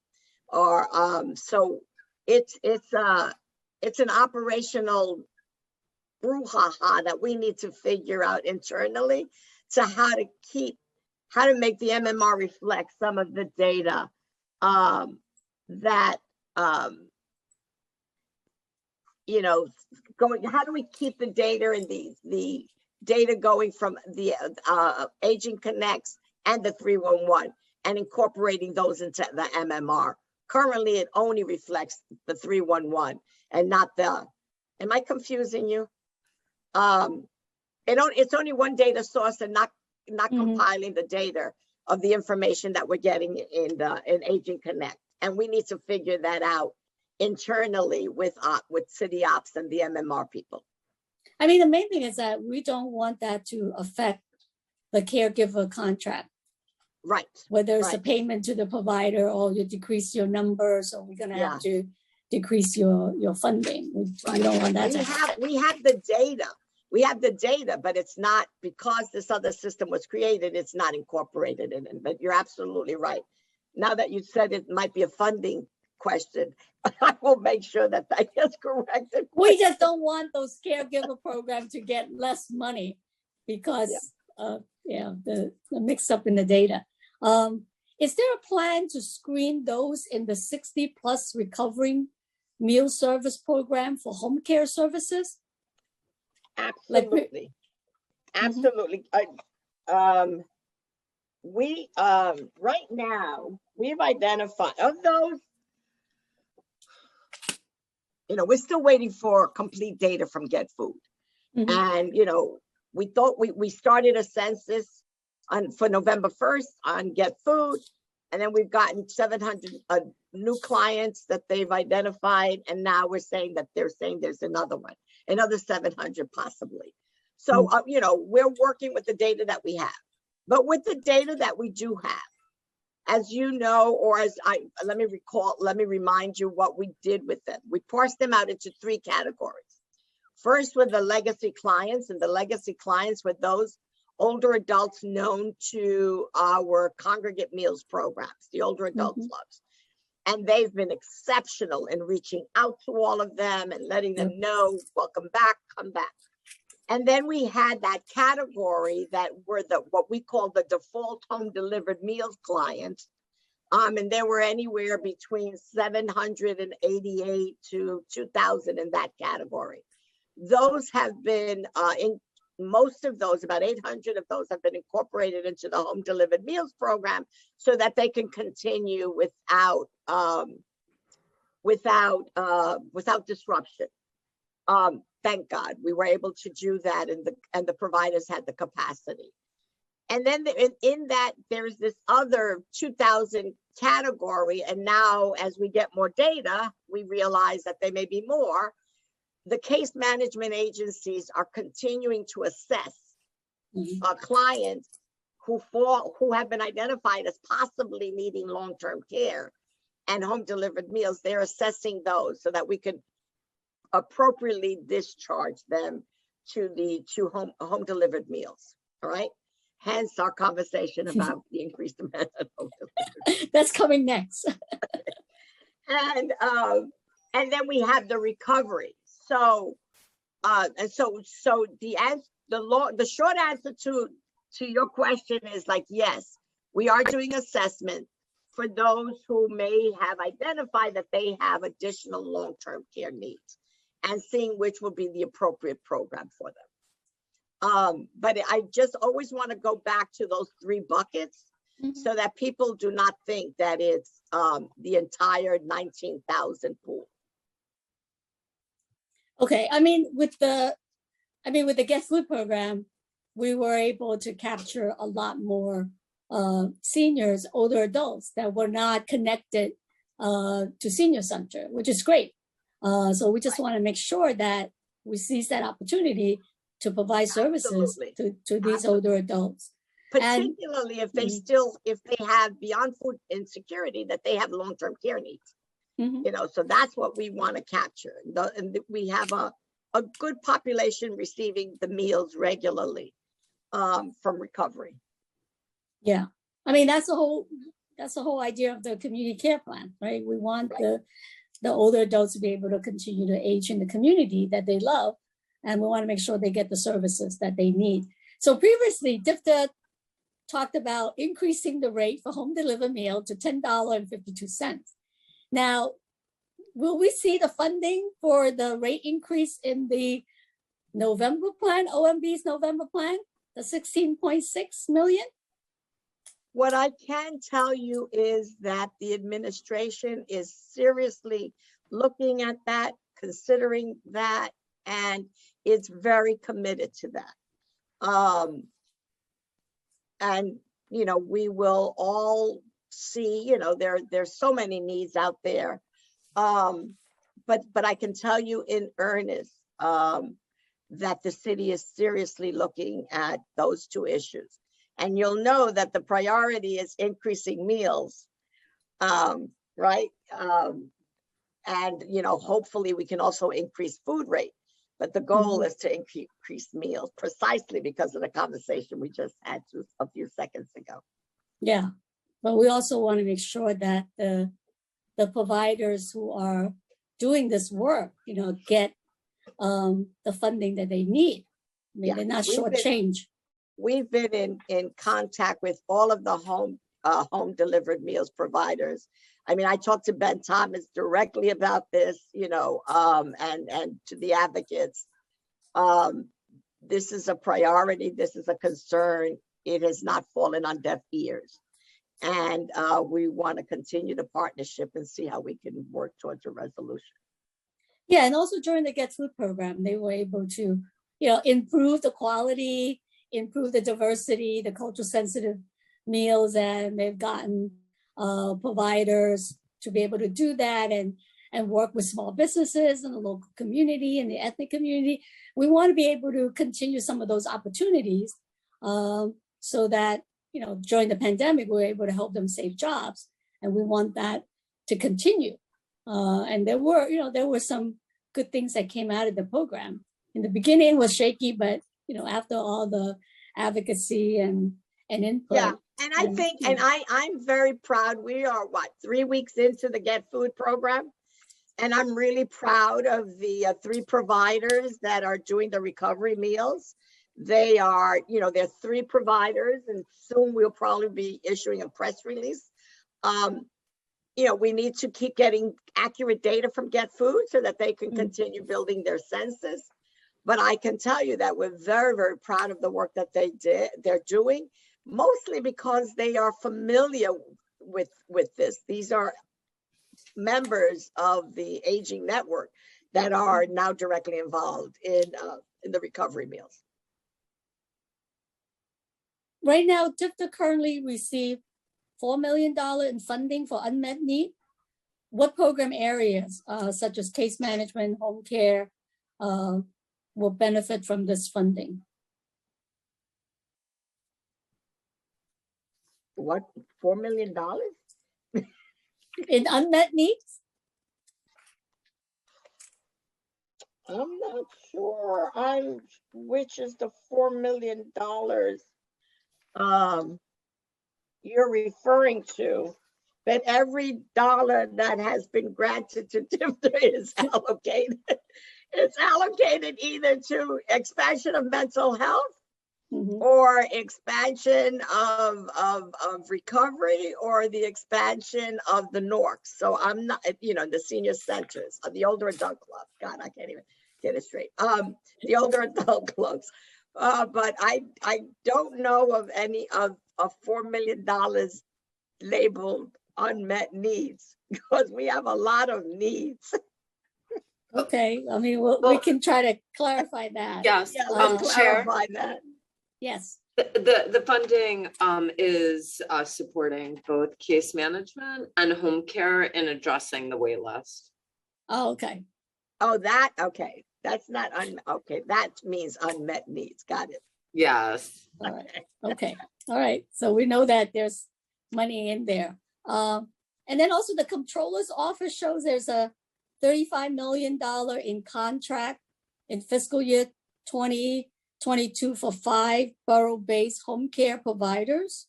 Or so it's an operational brouhaha that we need to figure out internally to how to make the MMR reflect some of the data that how do we keep the data and the data going from the Agent Connects and the 311 and incorporating those into the MMR. Currently, it only reflects the 311 and not the, am I confusing you? It's only one data source and not compiling the data of the information that we're getting in Agent Connect. And we need to figure that out internally with city ops and the MMR people. I mean, the main thing is that we don't want that to affect the caregiver contract, Right. whether it's a Right. payment to the provider or you decrease your numbers, or we're gonna have to decrease your funding. We don't want that to happen. We have the data. We have the data, but it's not, because this other system was created, it's not incorporated in it. But you're absolutely right. Now that you said it might be a funding question, I will make sure that gets corrected. We just don't want those caregiver programs to get less money because the mix up in the data. Is there a plan to screen those in the 60+ recovering meal service program for home care services? Absolutely. Absolutely. We right now we've identified of those, we're still waiting for complete data from Get Food. And we thought we started a census for November 1st on Get Food, and then we've gotten 700 new clients that they've identified, and now they're saying there's another 700 possibly. So we're working with the data that we have, but with the data that we do have, as you know, or let me remind you what we did with them. We parsed them out into 3 categories. First were the legacy clients, and the legacy clients were those older adults known to our congregate meals programs, the older adult clubs. And they've been exceptional in reaching out to all of them and letting them know, welcome back, come back. And then we had that category that were what we call the default home delivered meals clients. And there were anywhere between 788 to 2,000 in that category. Those have been, most of those, about 800 of those have been incorporated into the home delivered meals program so that they can continue without disruption. Thank God we were able to do that, and the providers had the capacity. And then in that, there's this other 2,000 category. And now as we get more data, we realize that there may be more. The case management agencies are continuing to assess clients who have been identified as possibly needing long-term care and home delivered meals. They're assessing those so that we could appropriately discharge them to home delivered meals. All right. Hence our conversation about the increased demand on home delivered. That's coming next. And then we have the recovery. So the short answer to your question is yes, we are doing assessment for those who may have identified that they have additional long-term care needs and seeing which will be the appropriate program for them. But I just always want to go back to those 3 buckets so that people do not think that it's the entire 19,000 pool. Okay, with the Get Food program, we were able to capture a lot more seniors, older adults that were not connected to senior center, which is great. So we just want to make sure that we seize that opportunity to provide services Absolutely. to these older adults. And- Particularly if they Mhm. still, if they have beyond food insecurity, that they have long-term care needs. Mhm. You know, so that's what we want to capture. And we have a good population receiving the meals regularly from recovery. Yeah, I mean, that's the whole idea of the community care plan, right? We want Right. the older adults to be able to continue to age in the community that they love, and we want to make sure they get the services that they need. So previously, DFTA talked about increasing the rate for home delivered meal to $10.52. Now, will we see the funding for the rate increase in the November plan, OMB's November plan, the 16.6 million? What I can tell you is that the administration is seriously looking at that, considering that, and it's very committed to that. And, you know, we will all see, you know, there's so many needs out there. But I can tell you in earnest that the city is seriously looking at those two issues. And you'll know that the priority is increasing meals, right? And, you know, hopefully we can also increase food rate. But the goal is to increase meals precisely because of the conversation we just had a few seconds ago. Yeah, but we also want to make sure that the providers who are doing this work, you know, get the funding that they need. I mean, Yeah, they're not we've been- shortchanged. We've been in contact with all of the home delivered meals providers. I mean, I talked to Ben Thomas directly about this, you know, and to the advocates. This is a priority. This is a concern. It has not fallen on deaf ears. And we want to continue the partnership and see how we can work towards a resolution. Yeah, and also during the Get Food program, they were able to, you know, improve the quality, improve the diversity, the culture sensitive meals, and they've gotten providers to be able to do that and work with small businesses in the local community and the ethnic community. We want to be able to continue some of those opportunities so that, you know, during the pandemic, we're able to help them save jobs. And we want that to continue. And there were some good things that came out of the program. In the beginning it was shaky, but, you know, after all the advocacy and input. Yeah, and I think, and I'm very proud. We are 3 weeks into the Get Food program. And I'm really proud of the 3 providers that are doing the recovery meals. They are, you know, they're 3 providers, and soon we'll probably be issuing a press release. You know, we need to keep getting accurate data from Get Food so that they can continue building their census. But I can tell you that we're very, very proud of the work that they're doing, mostly because they are familiar with this. These are members of the Aging Network that are now directly involved in the recovery meals. Right now, DFTA currently receive $4 million in funding for unmet need. What program areas, such as case management, home care, will benefit from this funding? What, $4 million? In unmet needs? I'm not sure. Which is the $4 million you're referring to, but every dollar that has been granted to DFTA is allocated. It's allocated either to expansion of mental health or expansion of recovery or the expansion of the NORCs. So I'm not, you know, the senior centers, the older adult clubs. God, I can't even get it straight. The older adult clubs. But I don't know of any of $4 million labeled unmet needs, because we have a lot of needs. Okay, I mean, we can try to clarify that. Yes, Yeah, let's Chair. clarify that. Yes. The funding is supporting both case management and home care in addressing the wait list. Oh, okay. Oh, that, okay. That's not, okay, that means unmet needs. Got it. Yes. All right. Okay, all right. So we know that there's money in there. And then also the comptroller's office shows there's a $35 million in contract in fiscal year 2022 for 5 borough-based home care providers.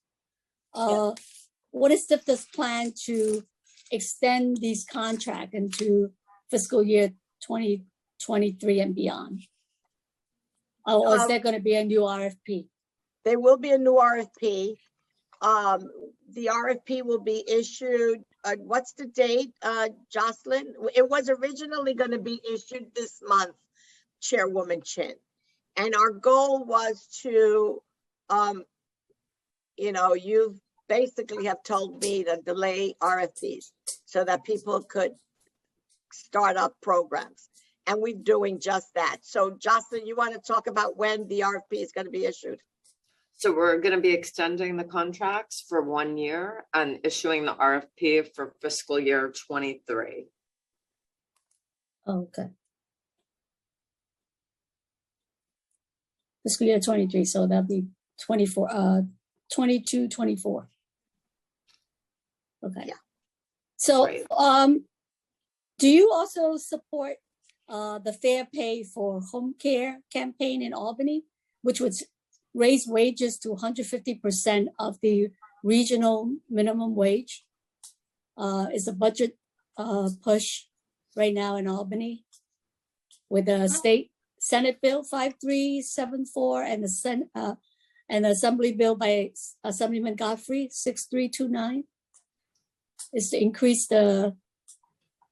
What is DIFTA's plan to extend these contracts into fiscal year 2023 and beyond? Or is there going to be a new RFP? There will be a new RFP. The RFP will be issued, what's the date, Jocelyn? It was originally going to be issued this month, Chairwoman Chin. And our goal was to, you basically have told me to delay RFPs so that people could start up programs. And we're doing just that. So Jocelyn, you want to talk about when the RFP is going to be issued? So we're going to be extending the contracts for 1 year and issuing the RFP for fiscal year 23. Okay. Fiscal year 23, so that'll be 22, 24. Okay. Yeah. So, Right. do you also support the Fair Pay for Home Care campaign in Albany, which would raise wages to 150% of the regional minimum wage? Is a budget push right now in Albany with the state Senate Bill 5374 and the Assembly Bill by Assemblyman Godfrey 6329 is to increase the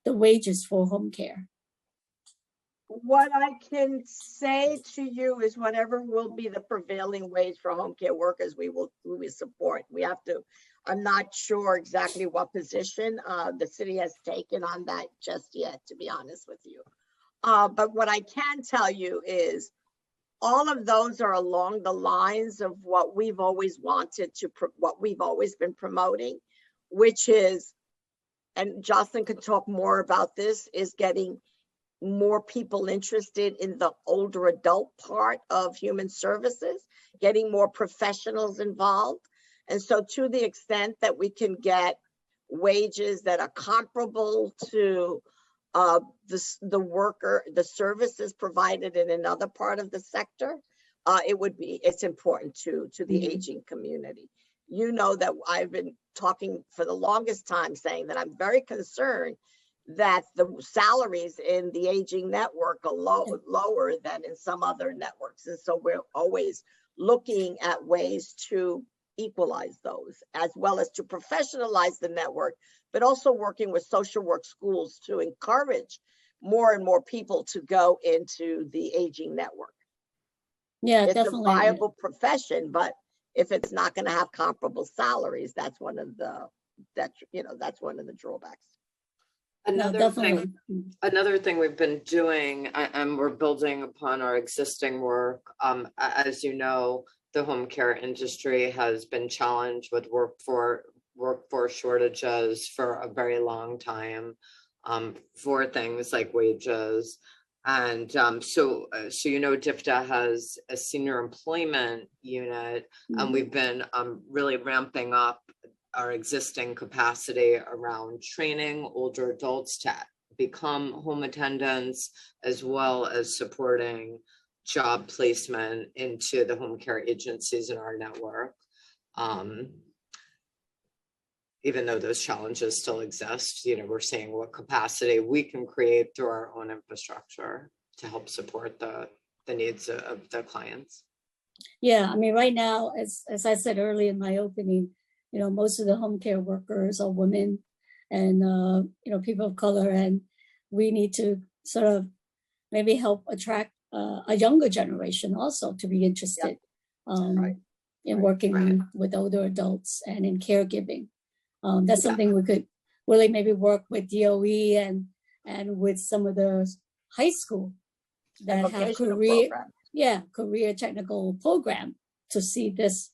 wages for home care. What I can say to you is whatever will be the prevailing wage for home care workers, we will support. We have to, I'm not sure exactly what position the city has taken on that just yet, to be honest with you. But what I can tell you is all of those are along the lines of what we've always wanted to, what we've always been promoting, which is, and Jocelyn could talk more about this, is getting more people interested in the older adult part of human services, getting more professionals involved. And so to the extent that we can get wages that are comparable to the worker, the services provided in another part of the sector, it's important to the aging community. You know that I've been talking for the longest time saying that I'm very concerned that the salaries in the aging network are lower than in some other networks. And so we're always looking at ways to equalize those, as well as to professionalize the network, but also working with social work schools to encourage more and more people to go into the aging network. Yeah, It's definitely. a viable profession, but if it's not going to have comparable salaries, that's one of the, that's one of the drawbacks. Another thing we've been doing, and we're building upon our existing work. As you know, the home care industry has been challenged with workforce shortages for a very long time, for things like wages. And so DIFTA has a senior employment unit, and we've been really ramping up our existing capacity around training older adults to become home attendants, as well as supporting job placement into the home care agencies in our network. Even though those challenges still exist, we're seeing what capacity we can create through our own infrastructure to help support the needs of the clients. Yeah, I mean, right now, as I said earlier in my opening, most of the home care workers are women and, people of color, and we need to sort of maybe help attract a younger generation also to be interested in working with older adults and in caregiving. That's something we could really maybe work with DOE and with some of the high school that have career technical program to see this,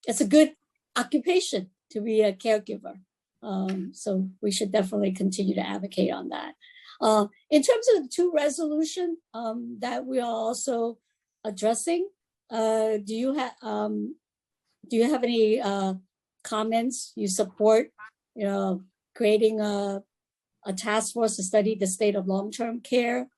as a good occupation to be a caregiver. So we should definitely continue to advocate on that. In terms of the two resolution that we are also addressing, do you have any comments? You support, creating a task force to study the state of long-term care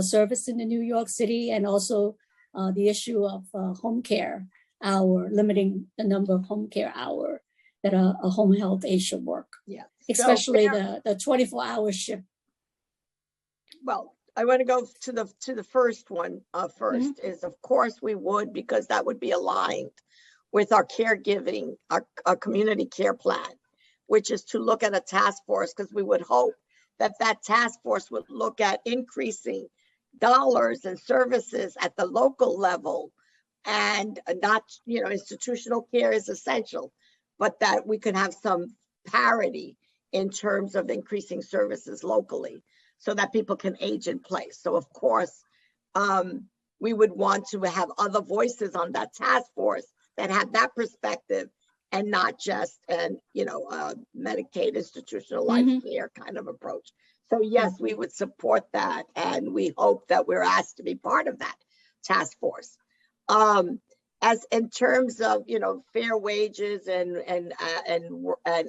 service in the New York City, and also the issue of home care hour, limiting the number of home care hour that a home health aide should work, Yeah. especially the 24-hour shift. Well, I want to go to the first one first. Is of course we would, because that would be aligned with our caregiving, our community care plan, which is to look at a task force, because we would hope that task force would look at increasing dollars and services at the local level, and not, institutional care is essential, but that we could have some parity in terms of increasing services locally so that people can age in place. So of course, we would want to have other voices on that task force that have that perspective, and not just Medicaid institutionalized care kind of approach. So yes, we would support that, and we hope that we're asked to be part of that task force. As in terms of fair wages and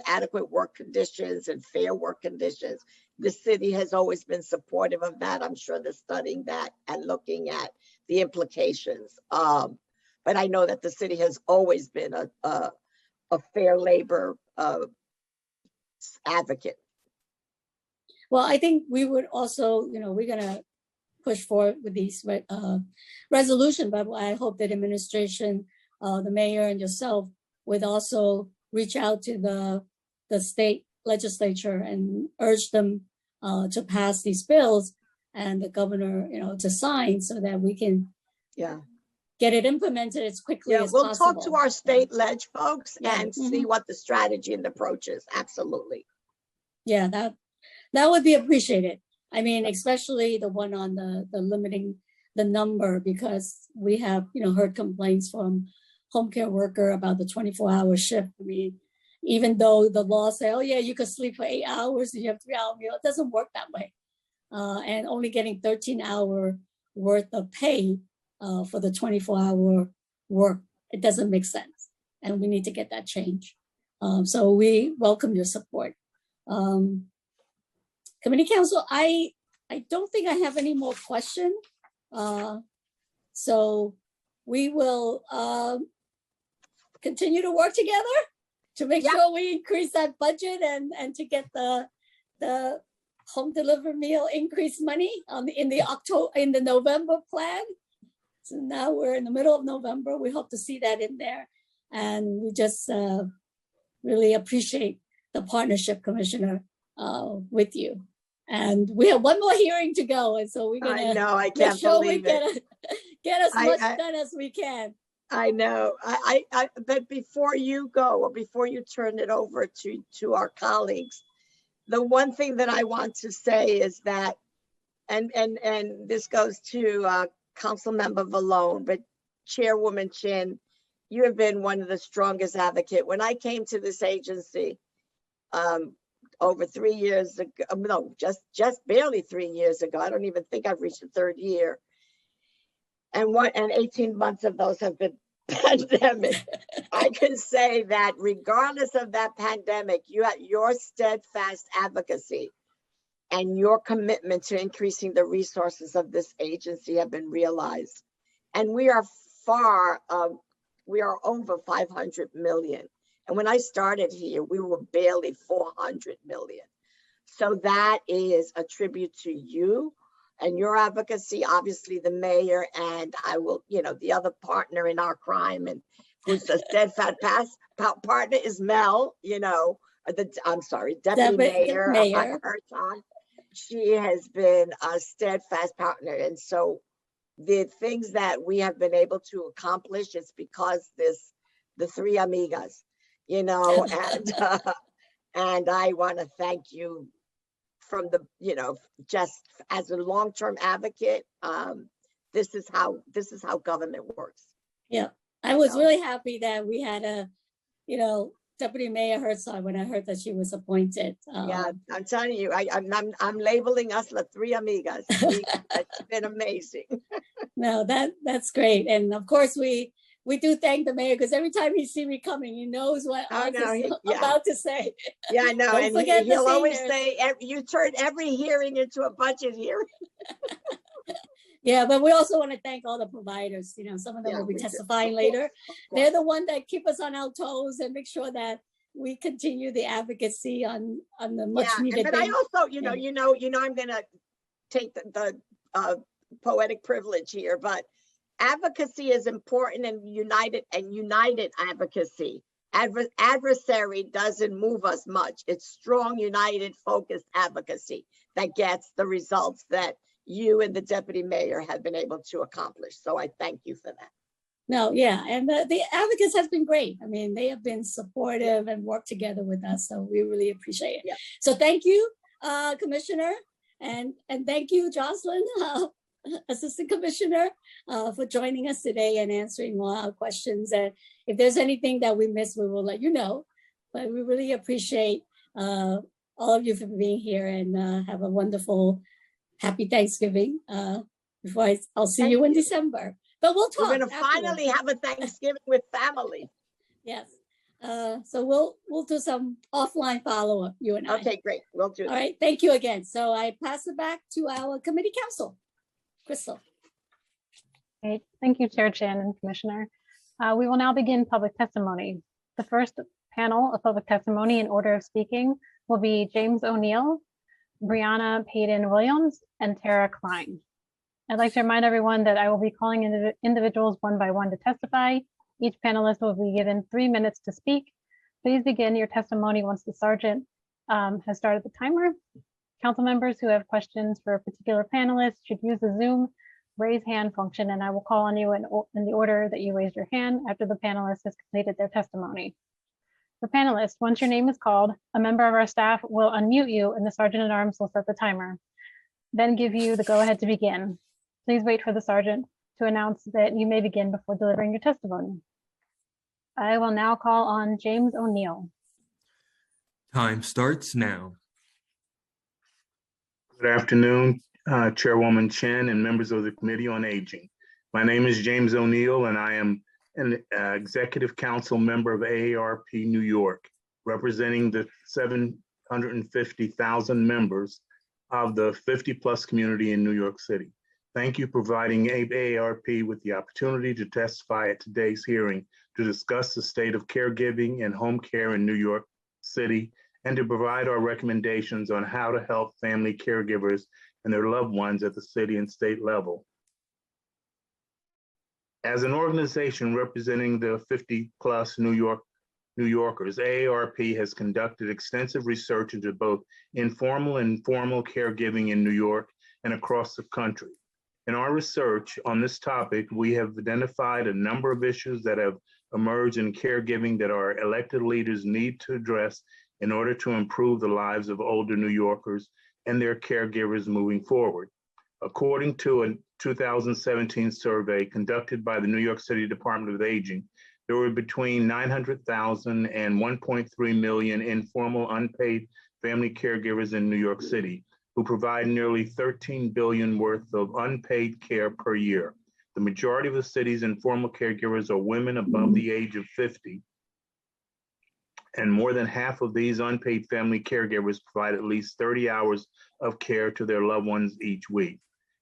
adequate work conditions and fair work conditions, the city has always been supportive of that. I'm sure they're studying that and looking at the implications. But I know that the city has always been a fair labor advocate. Well, I think we would also, we're going to push forward with these resolution, but I hope that administration, the mayor and yourself would also reach out to the state legislature and urge them to pass these bills, and the governor, to sign, so that we can get it implemented as quickly as we'll possible. Talk to our state ledge folks Yeah. and see what the strategy and the approach is. Absolutely. Yeah, that would be appreciated. I mean, especially the one on the limiting the number, because we have, heard complaints from home care worker about the 24-hour shift. I mean, even though the law say, oh yeah, you could sleep for 8 hours and you have 3-hour meal, it doesn't work that way. And only getting 13-hour worth of pay for the 24-hour work, it doesn't make sense. And we need to get that change. So we welcome your support. Committee Council, I don't think I have any more questions. So we will continue to work together to make sure we increase that budget and to get the home delivered meal increase money in the November plan. So now we're in the middle of November. We hope to see that in there. And we just really appreciate the partnership, Commissioner, with you. And we have one more hearing to go, and so we're gonna. I know, I make can't sure believe we it. get as much done as we can. I know. But before you go, or before you turn it over to our colleagues, the one thing that I want to say is that, and this goes to Council Member Vallone, but Chairwoman Chin, you have been one of the strongest advocates. When I came to this agency, over 3 years ago, no, just barely 3 years ago. I don't even think I've reached the third year. And 18 months of those have been pandemic. I can say that regardless of that pandemic, your steadfast advocacy and your commitment to increasing the resources of this agency have been realized. And we are over 500 million. And when I started here, we were barely 400 million. So that is a tribute to you and your advocacy, obviously the mayor, and I will, the other partner in our crime, and who's a steadfast partner is Mel, Deputy Mayor Herton. She has been a steadfast partner. And so the things that we have been able to accomplish is because the three amigas. And I want to thank you from just as a long-term advocate. This is how government works. Yeah, I was really happy that we had Deputy Mayor Herzog when I heard that she was appointed. Yeah, I'm telling you, I'm labeling us La Three Amigas. It's been amazing. No, that's great. And of course, we do thank the mayor because every time he see me coming, he knows what Oh, I'm no, yeah. about to say. Yeah, I know. Don't And forget the he'll always seniors. say, you turn every hearing into a budget hearing. Yeah, but we also want to thank all the providers. You know, some of them Yeah, will be we do. testifying Of later. course, of They're course. the one that keep us on our toes and make sure that we continue the advocacy on the much Yeah, needed but I thing. also, Yeah. I'm gonna take the poetic privilege here, but advocacy is important, and united advocacy. Adversary doesn't move us much. It's strong, united, focused advocacy that gets the results that you and the deputy mayor have been able to accomplish. So I thank you for that. No, yeah, and the advocates has been great. I mean, they have been supportive and worked together with us, so we really appreciate it. Yeah. So thank you, Commissioner, and thank you, Jocelyn, Assistant Commissioner, for joining us today and answering all our questions. And if there's anything that we missed, we will let you know. But we really appreciate all of you for being here, and have a wonderful, happy Thanksgiving. I'll see you in December. But we'll talk. We're gonna afterwards. finally have a Thanksgiving with family. Yes. So we'll do some offline follow-up, you and I. Okay, great. We'll do All that. right. Thank you again. So I pass it back to our committee council. Crystal. Great. Thank you, Chair Chin and Commissioner. We will now begin public testimony. The first panel of public testimony in order of speaking will be James O'Neill, Brianna Payden Williams, and Tara Klein. I'd like to remind everyone that I will be calling individuals one by one to testify. Each panelist will be given 3 minutes to speak. Please begin your testimony once the sergeant has started the timer. Council members who have questions for a particular panelist should use the Zoom raise hand function, and I will call on you in the order that you raised your hand after the panelist has completed their testimony. For panelists, once your name is called, a member of our staff will unmute you and the sergeant at arms will set the timer, then give you the go-ahead to begin. Please wait for the sergeant to announce that you may begin before delivering your testimony. I will now call on James O'Neill. Time starts now. Good afternoon, Chairwoman Chen and members of the Committee on Aging. My name is James O'Neill, and I am an Executive Council member of AARP New York, representing the 750,000 members of the 50-plus community in New York City. Thank you for providing AARP with the opportunity to testify at today's hearing to discuss the state of caregiving and home care in New York City, and to provide our recommendations on how to help family caregivers and their loved ones at the city and state level. As an organization representing the 50-plus New Yorkers, AARP has conducted extensive research into both informal and formal caregiving in New York and across the country. In our research on this topic, we have identified a number of issues that have emerged in caregiving that our elected leaders need to address in order to improve the lives of older New Yorkers and their caregivers moving forward. According to a 2017 survey conducted by the New York City Department of Aging, there were between 900,000 and 1.3 million informal unpaid family caregivers in New York City, who provide nearly 13 billion worth of unpaid care per year. The majority of the city's informal caregivers are women above the age of 50, and more than half of these unpaid family caregivers provide at least 30 hours of care to their loved ones each week.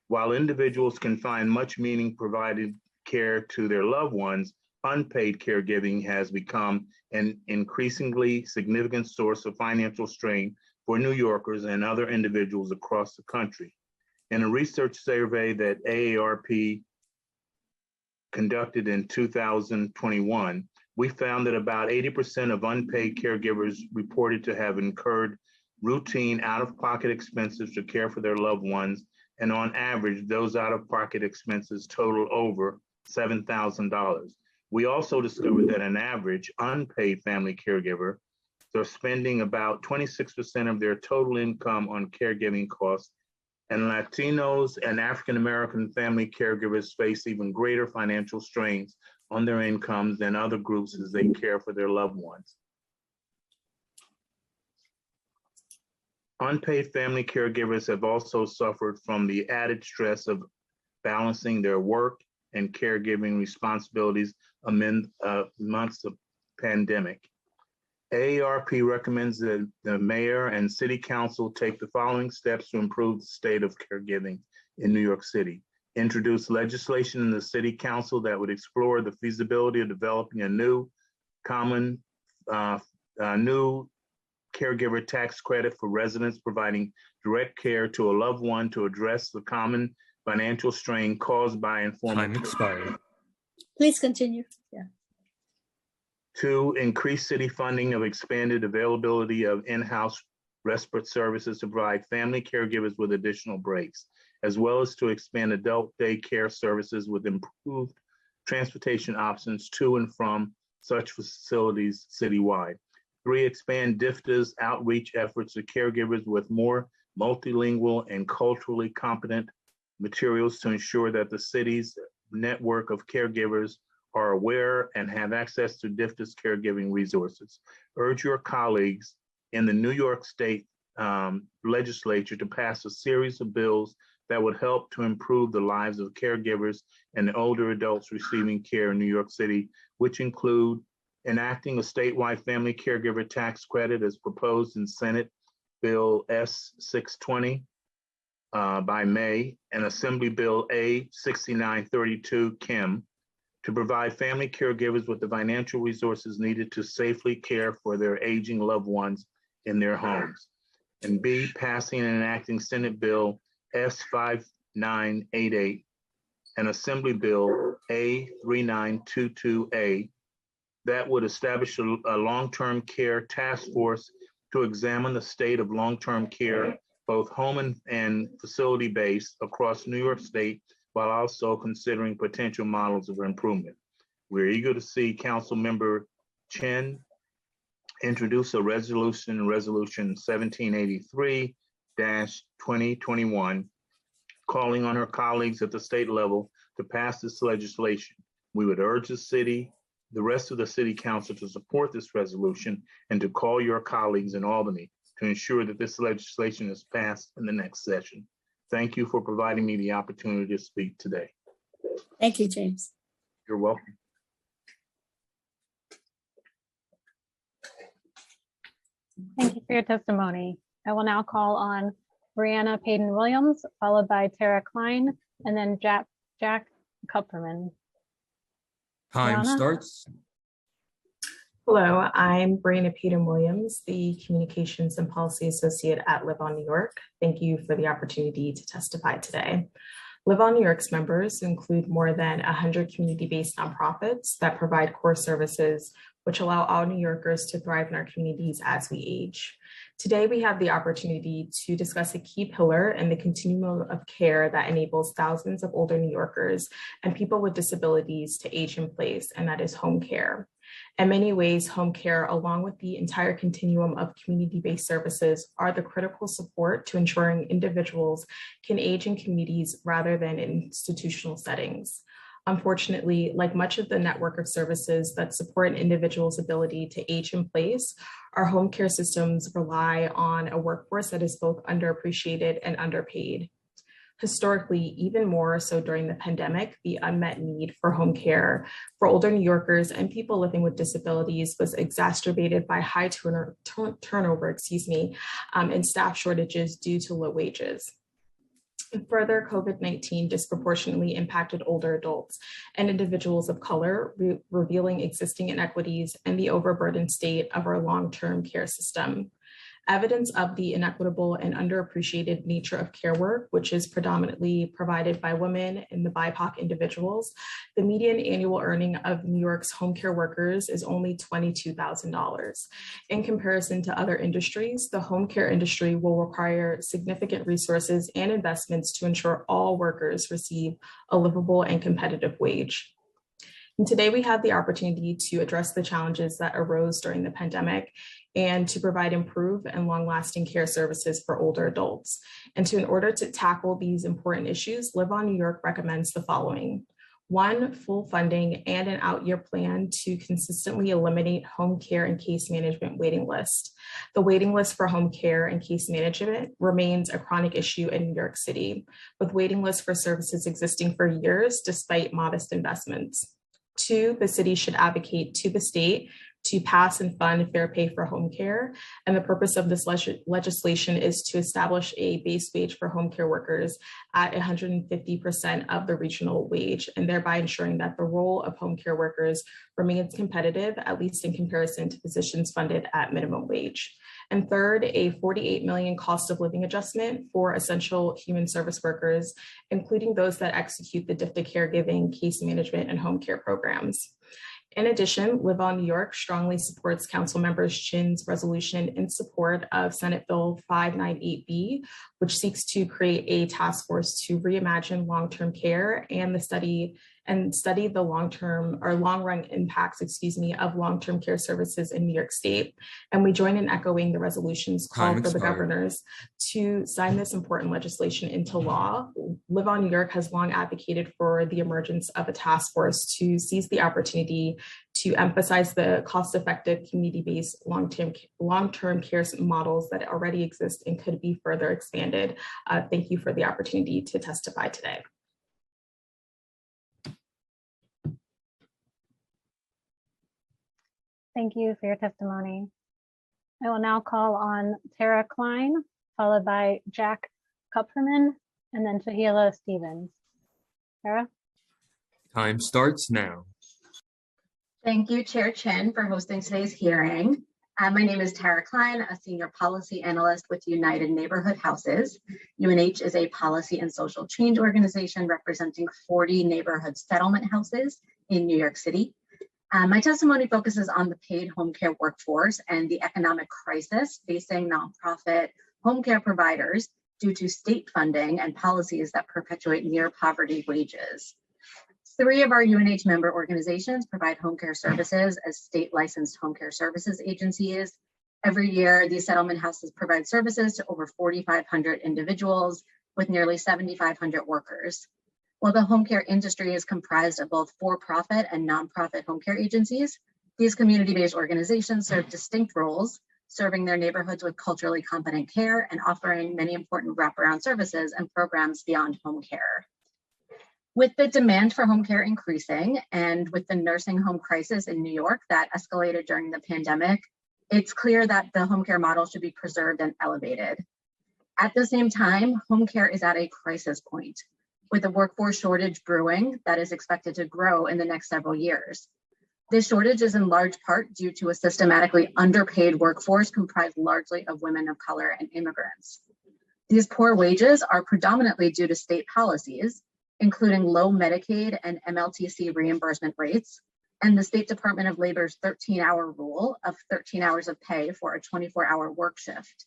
While individuals can find much meaning providing care to their loved ones, unpaid caregiving has become an increasingly significant source of financial strain for New Yorkers and other individuals across the country. In a research survey that AARP conducted in 2021, we found that about 80% of unpaid caregivers reported to have incurred routine out-of-pocket expenses to care for their loved ones, and on average, those out-of-pocket expenses total over $7,000. We also discovered that an average unpaid family caregiver are spending about 26% of their total income on caregiving costs, and Latinos and African-American family caregivers face even greater financial strains on their incomes than other groups as they care for their loved ones. Unpaid family caregivers have also suffered from the added stress of balancing their work and caregiving responsibilities amid months of pandemic. AARP recommends that the mayor and city council take the following steps to improve the state of caregiving in New York City. Introduce legislation in the city council that would explore the feasibility of developing a new new caregiver tax credit for residents providing direct care to a loved one to address the common financial strain caused by informal. Time expired. Please continue. Yeah. 2, increase city funding of expanded availability of in-house respite services to provide family caregivers with additional breaks, as well as to expand adult daycare services with improved transportation options to and from such facilities citywide. 3, expand DFTA's outreach efforts to caregivers with more multilingual and culturally competent materials to ensure that the city's network of caregivers are aware and have access to DFTA's caregiving resources. Urge your colleagues in the New York State legislature to pass a series of bills that would help to improve the lives of caregivers and older adults receiving care in New York City, which include enacting a statewide family caregiver tax credit as proposed in Senate Bill S 620 by May, and Assembly Bill A 6932 Kim, to provide family caregivers with the financial resources needed to safely care for their aging loved ones in their homes. And B, passing and enacting Senate Bill S 5988 and Assembly Bill A 3922A that would establish a long-term care task force to examine the state of long-term care, both home and facility-based across New York State, while also considering potential models of improvement. We're eager to see Council Member Chen introduce a resolution 1783-2021, calling on her colleagues at the state level to pass this legislation. We would urge the rest of the City Council to support this resolution and to call your colleagues in Albany to ensure that this legislation is passed in the next session. Thank you for providing me the opportunity to speak today. Thank you, James. You're welcome. Thank you for your testimony. I will now call on Brianna Payden Williams, followed by Tara Klein, and then Jack Kupferman. Time Brianna? starts. Hello, I'm Brianna Payden Williams, the Communications and Policy Associate at Live On New York. Thank you for the opportunity to testify today. Live On New York's members include more than 100 community-based nonprofits that provide core services which allow all New Yorkers to thrive in our communities as we age. Today, we have the opportunity to discuss a key pillar in the continuum of care that enables thousands of older New Yorkers and people with disabilities to age in place, and that is home care. In many ways, home care, along with the entire continuum of community-based services, are the critical support to ensuring individuals can age in communities rather than in institutional settings. Unfortunately, like much of the network of services that support an individual's ability to age in place, our home care systems rely on a workforce that is both underappreciated and underpaid. Historically, even more so during the pandemic, the unmet need for home care for older New Yorkers and people living with disabilities was exacerbated by high turnover, and staff shortages due to low wages. Further, COVID-19 disproportionately impacted older adults and individuals of color, revealing existing inequities and the overburdened state of our long-term care system. Evidence of the inequitable and underappreciated nature of care work, which is predominantly provided by women and the BIPOC individuals. The median annual earning of New York's home care workers is only $22,000. In comparison to other industries, the home care industry will require significant resources and investments to ensure all workers receive a livable and competitive wage. And today we have the opportunity to address the challenges that arose during the pandemic and to provide improved and long-lasting care services for older adults. And in order to tackle these important issues, Live On New York recommends the following. One, full funding and an out-year plan to consistently eliminate home care and case management waiting list. The waiting list for home care and case management remains a chronic issue in New York City, with waiting lists for services existing for years despite modest investments. Two, the city should advocate to the state to pass and fund fair pay for home care. And the purpose of this legislation is to establish a base wage for home care workers at 150% of the regional wage, and thereby ensuring that the role of home care workers remains competitive, at least in comparison to positions funded at minimum wage. And third, a $48 million cost of living adjustment for essential human service workers, including those that execute the DIFTA caregiving, case management, and home care programs. In addition, Live On New York strongly supports Councilmember Chin's resolution in support of Senate Bill 598B, which seeks to create a task force to reimagine long-term care and study the long-run impacts, of long-term care services in New York State. And we join in echoing the resolution's call Time for the expired. governors to sign this important legislation into law. Live On New York has long advocated for the emergence of a task force to seize the opportunity to emphasize the cost-effective, community-based long-term care models that already exist and could be further expanded. Thank you for the opportunity to testify today. Thank you for your testimony. I will now call on Tara Klein, followed by Jack Kupferman, and then Shahila Stevens. Tara? Time starts now. Thank you, Chair Chin, for hosting today's hearing. My name is Tara Klein, a senior policy analyst with United Neighborhood Houses. UNH is a policy and social change organization representing 40 neighborhood settlement houses in New York City. My testimony focuses on the paid home care workforce and the economic crisis facing nonprofit home care providers due to state funding and policies that perpetuate near poverty wages. 3 of our UNH member organizations provide home care services as state licensed home care services agencies. Every year, these settlement houses provide services to over 4,500 individuals with nearly 7,500 workers. While the home care industry is comprised of both for-profit and nonprofit home care agencies, these community-based organizations serve distinct roles, serving their neighborhoods with culturally competent care and offering many important wraparound services and programs beyond home care. With the demand for home care increasing and with the nursing home crisis in New York that escalated during the pandemic, it's clear that the home care model should be preserved and elevated. At the same time, home care is at a crisis point, with a workforce shortage brewing that is expected to grow in the next several years. This shortage is in large part due to a systematically underpaid workforce comprised largely of women of color and immigrants. These poor wages are predominantly due to state policies, including low Medicaid and MLTC reimbursement rates, and the State Department of Labor's 13-hour rule of 13 hours of pay for a 24-hour work shift.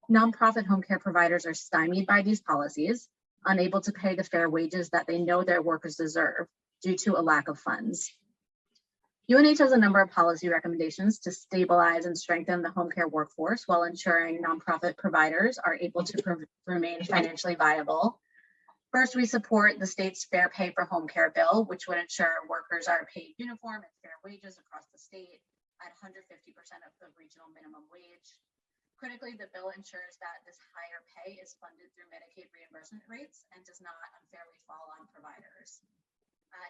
Nonprofit home care providers are stymied by these policies, unable to pay the fair wages that they know their workers deserve due to a lack of funds. UNH has a number of policy recommendations to stabilize and strengthen the home care workforce while ensuring nonprofit providers are able to remain financially viable. First, we support the state's Fair Pay for Home Care bill, which would ensure workers are paid uniform and fair wages across the state at 150% of the regional minimum wage. Critically, the bill ensures that this higher pay is funded through Medicaid reimbursement rates and does not unfairly fall on providers.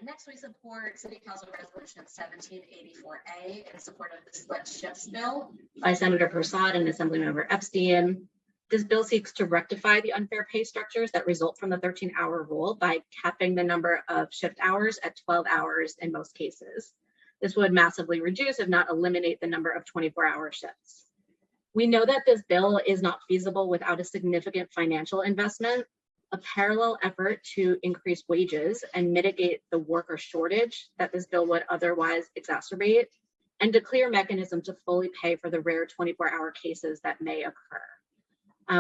Next, we support City Council Resolution 1784A in support of the Split Shifts bill by Senator Prasad and Assemblymember Epstein. This bill seeks to rectify the unfair pay structures that result from the 13-hour rule by capping the number of shift hours at 12 hours in most cases. This would massively reduce, if not eliminate, the number of 24-hour shifts. We know that this bill is not feasible without a significant financial investment, a parallel effort to increase wages and mitigate the worker shortage that this bill would otherwise exacerbate, and a clear mechanism to fully pay for the rare 24-hour cases that may occur.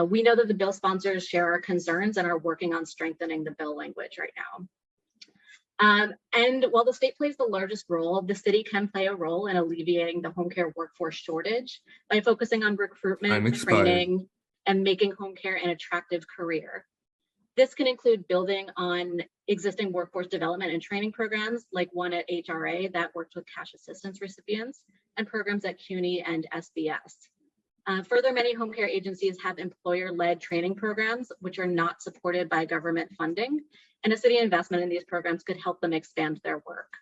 We know that the bill sponsors share our concerns and are working on strengthening the bill language right now. And while the state plays the largest role, the city can play a role in alleviating the home care workforce shortage by focusing on recruitment, training, and making home care an attractive career. This can include building on existing workforce development and training programs like one at HRA that works with cash assistance recipients and programs at CUNY and SBS. Further, many home care agencies have employer-led training programs which are not supported by government funding, and a city investment in these programs could help them expand their work.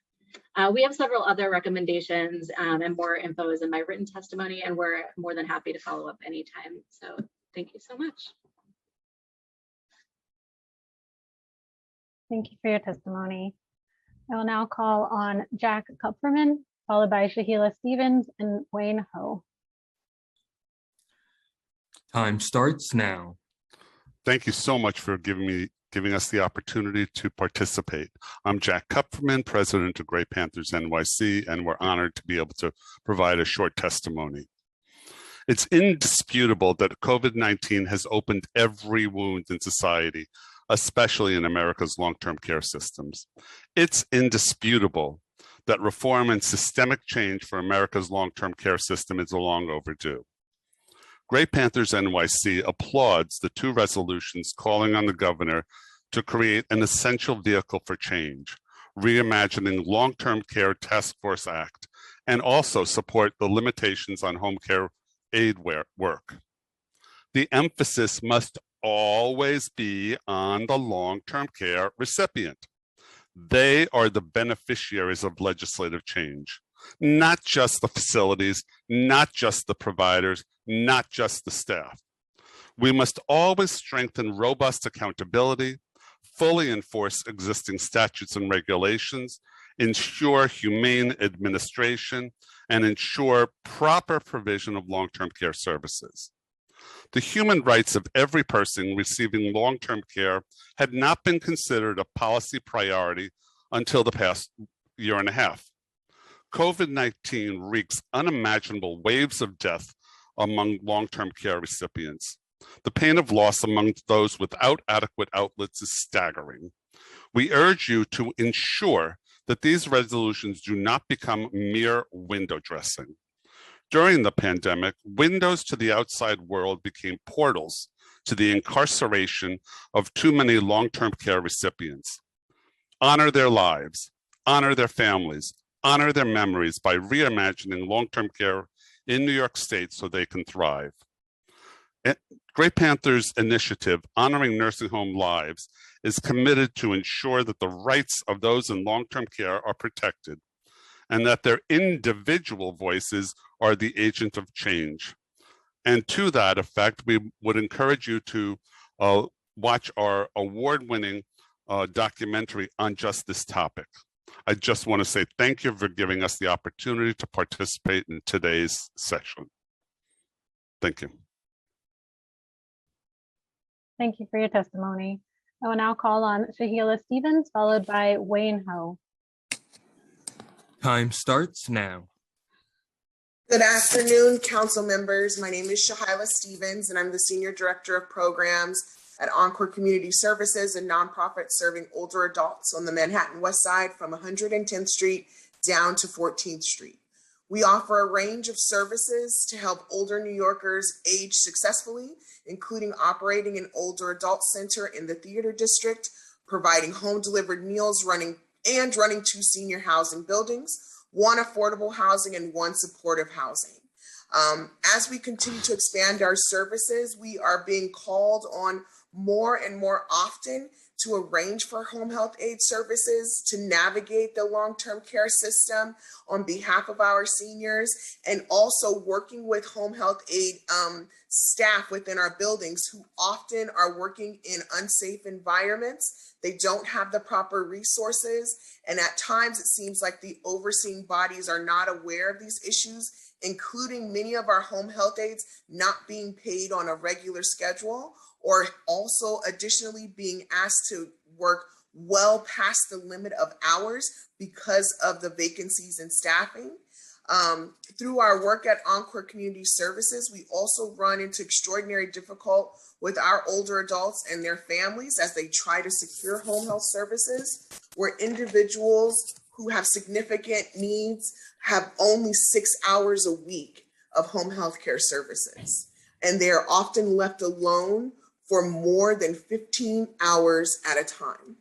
We have several other recommendations and more info is in my written testimony, and we're more than happy to follow up anytime. So thank you so much. Thank you for your testimony. I will now call on Jack Kupferman, followed by Shahila Stevens and Wayne Ho. Time starts now. Thank you so much for giving us the opportunity to participate. I'm Jack Kupferman, president of Gray Panthers NYC, and we're honored to be able to provide a short testimony. It's indisputable that COVID-19 has opened every wound in society, especially in America's long-term care systems. It's indisputable that reform and systemic change for America's long-term care system is long overdue. Gray Panthers NYC applauds the two resolutions calling on the governor to create an essential vehicle for change, reimagining Long-Term Care Task Force Act, and also support the limitations on home care aid work. The emphasis must always be on the long-term care recipient. They are the beneficiaries of legislative change, not just the facilities, not just the providers, not just the staff. We must always strengthen robust accountability, fully enforce existing statutes and regulations, ensure humane administration, and ensure proper provision of long-term care services. The human rights of every person receiving long-term care had not been considered a policy priority until the past year and a half. COVID-19 wreaks unimaginable waves of death among long-term care recipients. The pain of loss among those without adequate outlets is staggering. We urge you to ensure that these resolutions do not become mere window dressing. During the pandemic, windows to the outside world became portals to the incarceration of too many long-term care recipients. Honor their lives, honor their families, honor their memories by reimagining long-term care in New York State so they can thrive. Gray Panthers initiative, Honoring Nursing Home Lives, is committed to ensure that the rights of those in long-term care are protected and that their individual voices are the agent of change. And to that effect, we would encourage you to watch our award-winning documentary on just this topic. I just want to say thank you for giving us the opportunity to participate in today's session. Thank you. Thank you for your testimony. I will now call on Shahila Stevens, followed by Wayne Ho. Time starts now. Good afternoon, council members. My name is Shahila Stevens, and I'm the Senior Director of Programs at Encore Community Services, a nonprofit serving older adults on the Manhattan West Side from 110th Street down to 14th Street. We offer a range of services to help older New Yorkers age successfully, including operating an older adult center in the Theater District, providing home delivered meals, running 2 senior housing buildings, 1 affordable housing and 1 supportive housing. As we continue to expand our services, we are being called on more and more often to arrange for home health aid services, to navigate the long-term care system on behalf of our seniors, and also working with home health aid staff within our buildings who often are working in unsafe environments. They don't have the proper resources, and at times it seems like the overseeing bodies are not aware of these issues, including many of our home health aides not being paid on a regular schedule, or also additionally being asked to work well past the limit of hours because of the vacancies in staffing. Through our work at Encore Community Services, we also run into extraordinary difficulty with our older adults and their families as they try to secure home health services, where individuals who have significant needs have only 6 hours a week of home health care services. And they are often left alone for more than 15 hours at a time.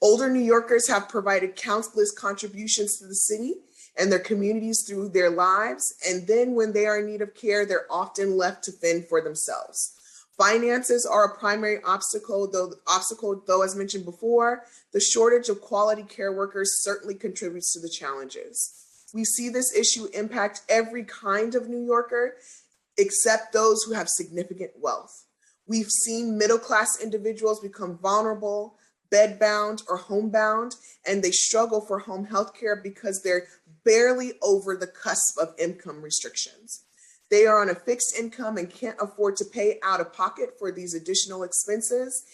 Older New Yorkers have provided countless contributions to the city and their communities through their lives, and then when they are in need of care, they're often left to fend for themselves. Finances are a primary obstacle, though, as mentioned before, the shortage of quality care workers certainly contributes to the challenges. We see this issue impact every kind of New Yorker, except those who have significant wealth. We've seen middle-class individuals become vulnerable, bedbound or homebound, and they struggle for home health care because they're barely over the cusp of income restrictions. They are on a fixed income and can't afford to pay out of pocket for these additional expenses,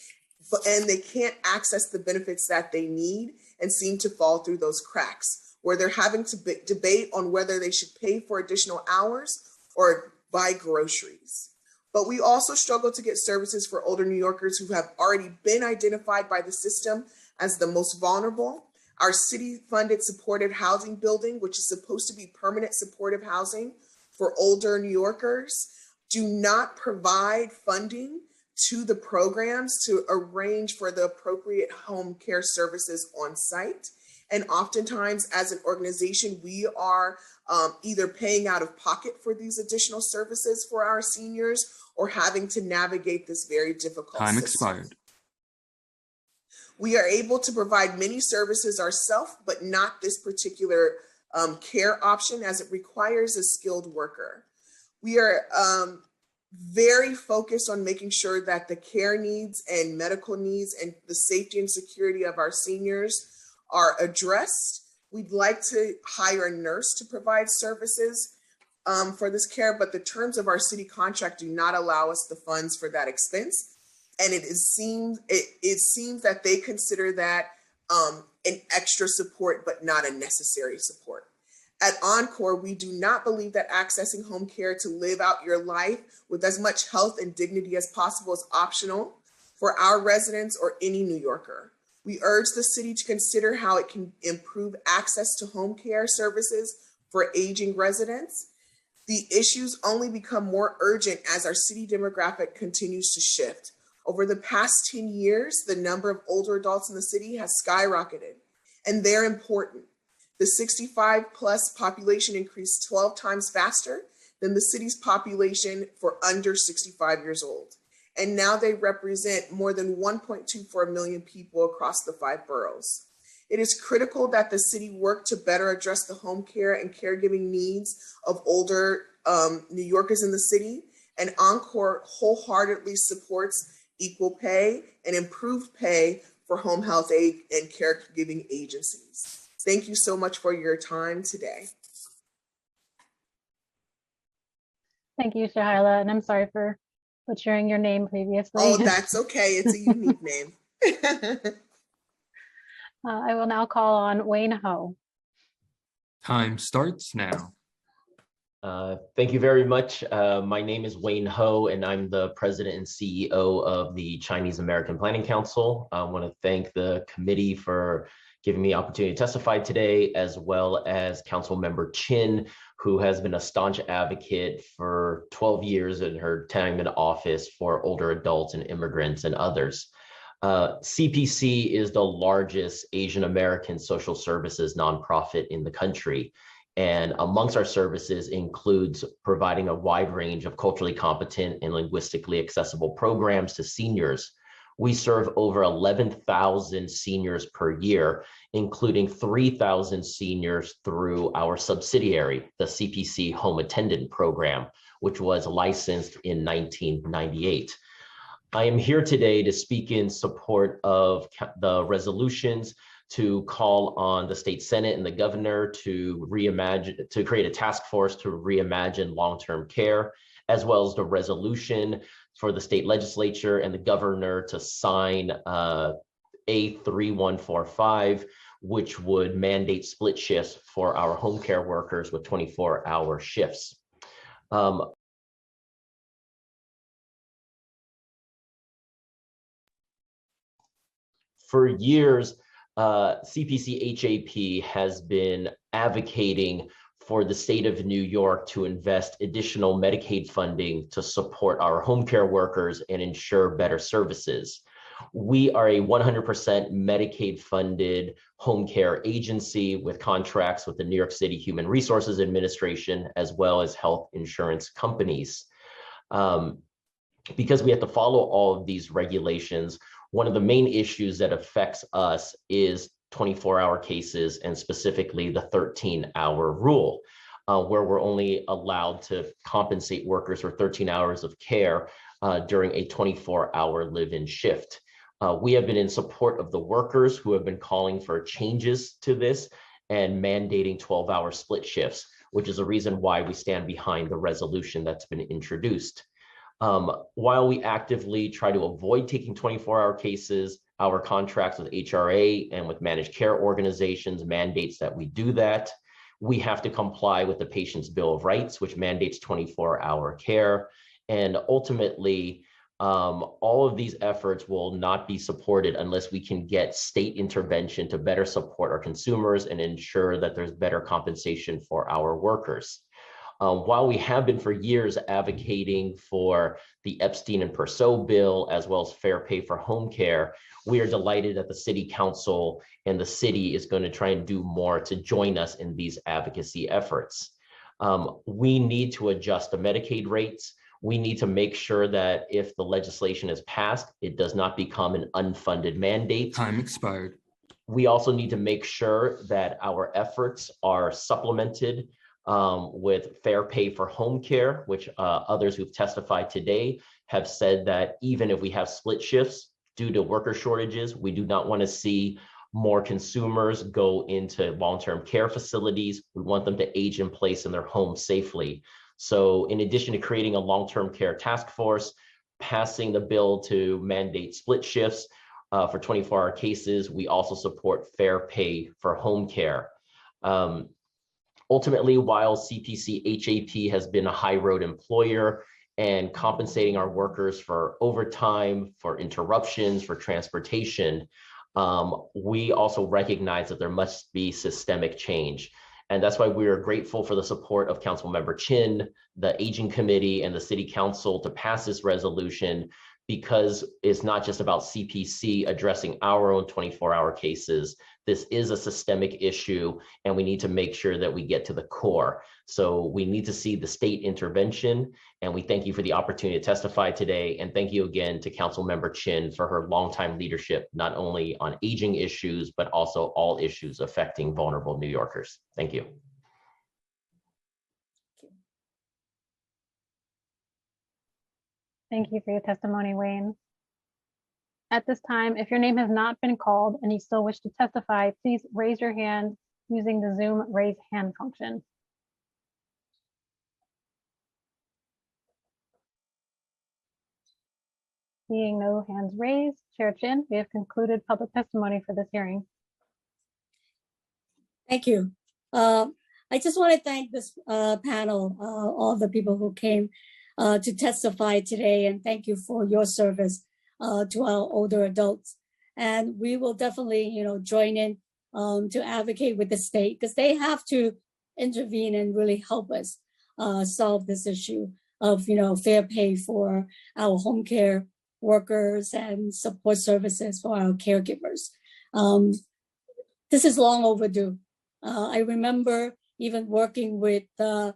and they can't access the benefits that they need and seem to fall through those cracks, where they're having to debate on whether they should pay for additional hours or buy groceries. But we also struggle to get services for older New Yorkers who have already been identified by the system as the most vulnerable. Our city-funded supportive housing building, which is supposed to be permanent supportive housing for older New Yorkers, do not provide funding to the programs to arrange for the appropriate home care services on site. And oftentimes, as an organization, we are either paying out of pocket for these additional services for our seniors or having to navigate this very difficult Time system. expired. We are able to provide many services ourselves, but not this particular care option, as it requires a skilled worker. We are very focused on making sure that the care needs and medical needs and the safety and security of our seniors are addressed. We'd like to hire a nurse to provide services for this care, but the terms of our city contract do not allow us the funds for that expense. And it seems that they consider that an extra support, but not a necessary support. At Encore, we do not believe that accessing home care to live out your life with as much health and dignity as possible is optional for our residents or any New Yorker. We urge the city to consider how it can improve access to home care services for aging residents. The issues only become more urgent as our city demographic continues to shift. Over the past 10 years, the number of older adults in the city has skyrocketed, and they're important. The 65 plus population increased 12 times faster than the city's population for under 65 years old. And now they represent more than 1.24 million people across the 5 boroughs. It is critical that the city work to better address the home care and caregiving needs of older New Yorkers in the city, and Encore wholeheartedly supports equal pay and improved pay for home health aid and caregiving agencies. Thank you so much for your time today. Thank you, Shahila, and I'm sorry for butchering your name previously. Oh, that's okay. It's a unique name. I will now call on Wayne Ho. Time starts now. Thank you very much. My name is Wayne Ho, and I'm the president and CEO of the Chinese American Planning Council. I want to thank the committee for giving me the opportunity to testify today, as well as Council Member Chin, who has been a staunch advocate for 12 years in her time in office for older adults and immigrants and others. CPC is the largest Asian American social services nonprofit in the country. And amongst our services includes providing a wide range of culturally competent and linguistically accessible programs to seniors. We serve over 11,000 seniors per year, including 3,000 seniors through our subsidiary, the CPC Home Attendant Program, which was licensed in 1998. I am here today to speak in support of the resolutions to call on the state Senate and the governor to create a task force to reimagine long-term care, as well as the resolution for the state legislature and the governor to sign A3145, which would mandate split shifts for our home care workers with 24-hour shifts. For years, CPC HAP has been advocating for the state of New York to invest additional Medicaid funding to support our home care workers and ensure better services. We are a 100% Medicaid funded home care agency with contracts with the New York City Human Resources Administration, as well as health insurance companies. Because we have to follow all of these regulations, one of the main issues that affects us is 24-hour cases, and specifically the 13-hour rule, where we're only allowed to compensate workers for 13 hours of care during a 24-hour live-in shift. We have been in support of the workers who have been calling for changes to this and mandating 12-hour split shifts, which is a reason why we stand behind the resolution that's been introduced. While we actively try to avoid taking 24-hour cases, our contracts with HRA and with managed care organizations mandates that we do that. We have to comply with the Patient's Bill of Rights, which mandates 24-hour care. And ultimately, all of these efforts will not be supported unless we can get state intervention to better support our consumers and ensure that there's better compensation for our workers. While we have been for years advocating for the Epstein and Persaud bill, as well as fair pay for home care, we are delighted that the City Council and the city is going to try and do more to join us in these advocacy efforts. We need to adjust the Medicaid rates. We need to make sure that if the legislation is passed, it does not become an unfunded mandate. Time expired. We also need to make sure that our efforts are supplemented with fair pay for home care, which others who've testified today have said that even if we have split shifts due to worker shortages, we do not want to see more consumers go into long-term care facilities. We want them to age in place in their homes safely. So in addition to creating a long-term care task force, passing the bill to mandate split shifts for 24-hour cases, we also support fair pay for home care. Ultimately, while CPC HAP has been a high road employer and compensating our workers for overtime, for interruptions, for transportation, we also recognize that there must be systemic change. And that's why we are grateful for the support of Councilmember Chin, the Aging Committee, and the City Council to pass this resolution, because it's not just about CPC addressing our own 24-hour cases. This is a systemic issue, and we need to make sure that we get to the core. So we need to see the state intervention, and we thank you for the opportunity to testify today. And thank you again to Councilmember Chin for her longtime leadership, not only on aging issues, but also all issues affecting vulnerable New Yorkers. Thank you. Thank you for your testimony, Wayne. At this time, if your name has not been called and you still wish to testify, please raise your hand using the Zoom raise hand function. Seeing no hands raised, Chair Chin, we have concluded public testimony for this hearing. Thank you. I just want to thank this panel, all the people who came to testify today, and thank you for your service to our older adults. And we will definitely, join in to advocate with the state, because they have to intervene and really help us solve this issue of, fair pay for our home care workers and support services for our caregivers. This is long overdue. I remember even working with the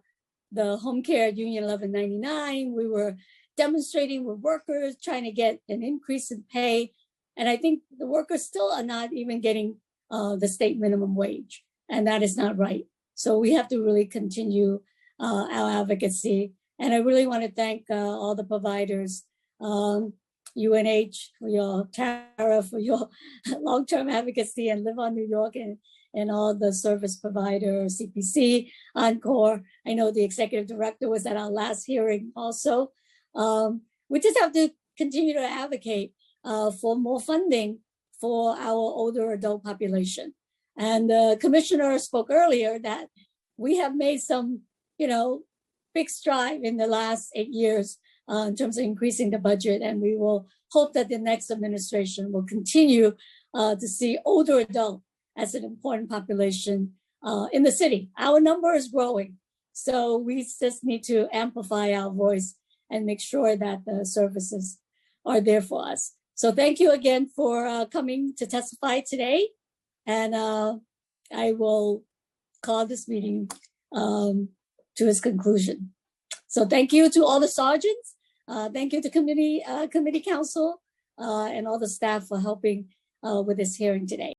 Home Care Union 1199. We were demonstrating with workers, trying to get an increase in pay. And I think the workers still are not even getting the state minimum wage. And that is not right. So we have to really continue our advocacy. And I really want to thank all the providers, UNH for your, Tara for your long-term advocacy, and Live on New York, and all the service providers, CPC, Encore. I know the executive director was at our last hearing also. We just have to continue to advocate for more funding for our older adult population. And the commissioner spoke earlier that we have made some, big stride in the last 8 years in terms of increasing the budget. And we will hope that the next administration will continue to see older adult as an important population in the city. Our number is growing. So we just need to amplify our voice and make sure that the services are there for us. So thank you again for coming to testify today. And I will call this meeting to its conclusion. So thank you to all the sergeants. Thank you to committee council and all the staff for helping with this hearing today.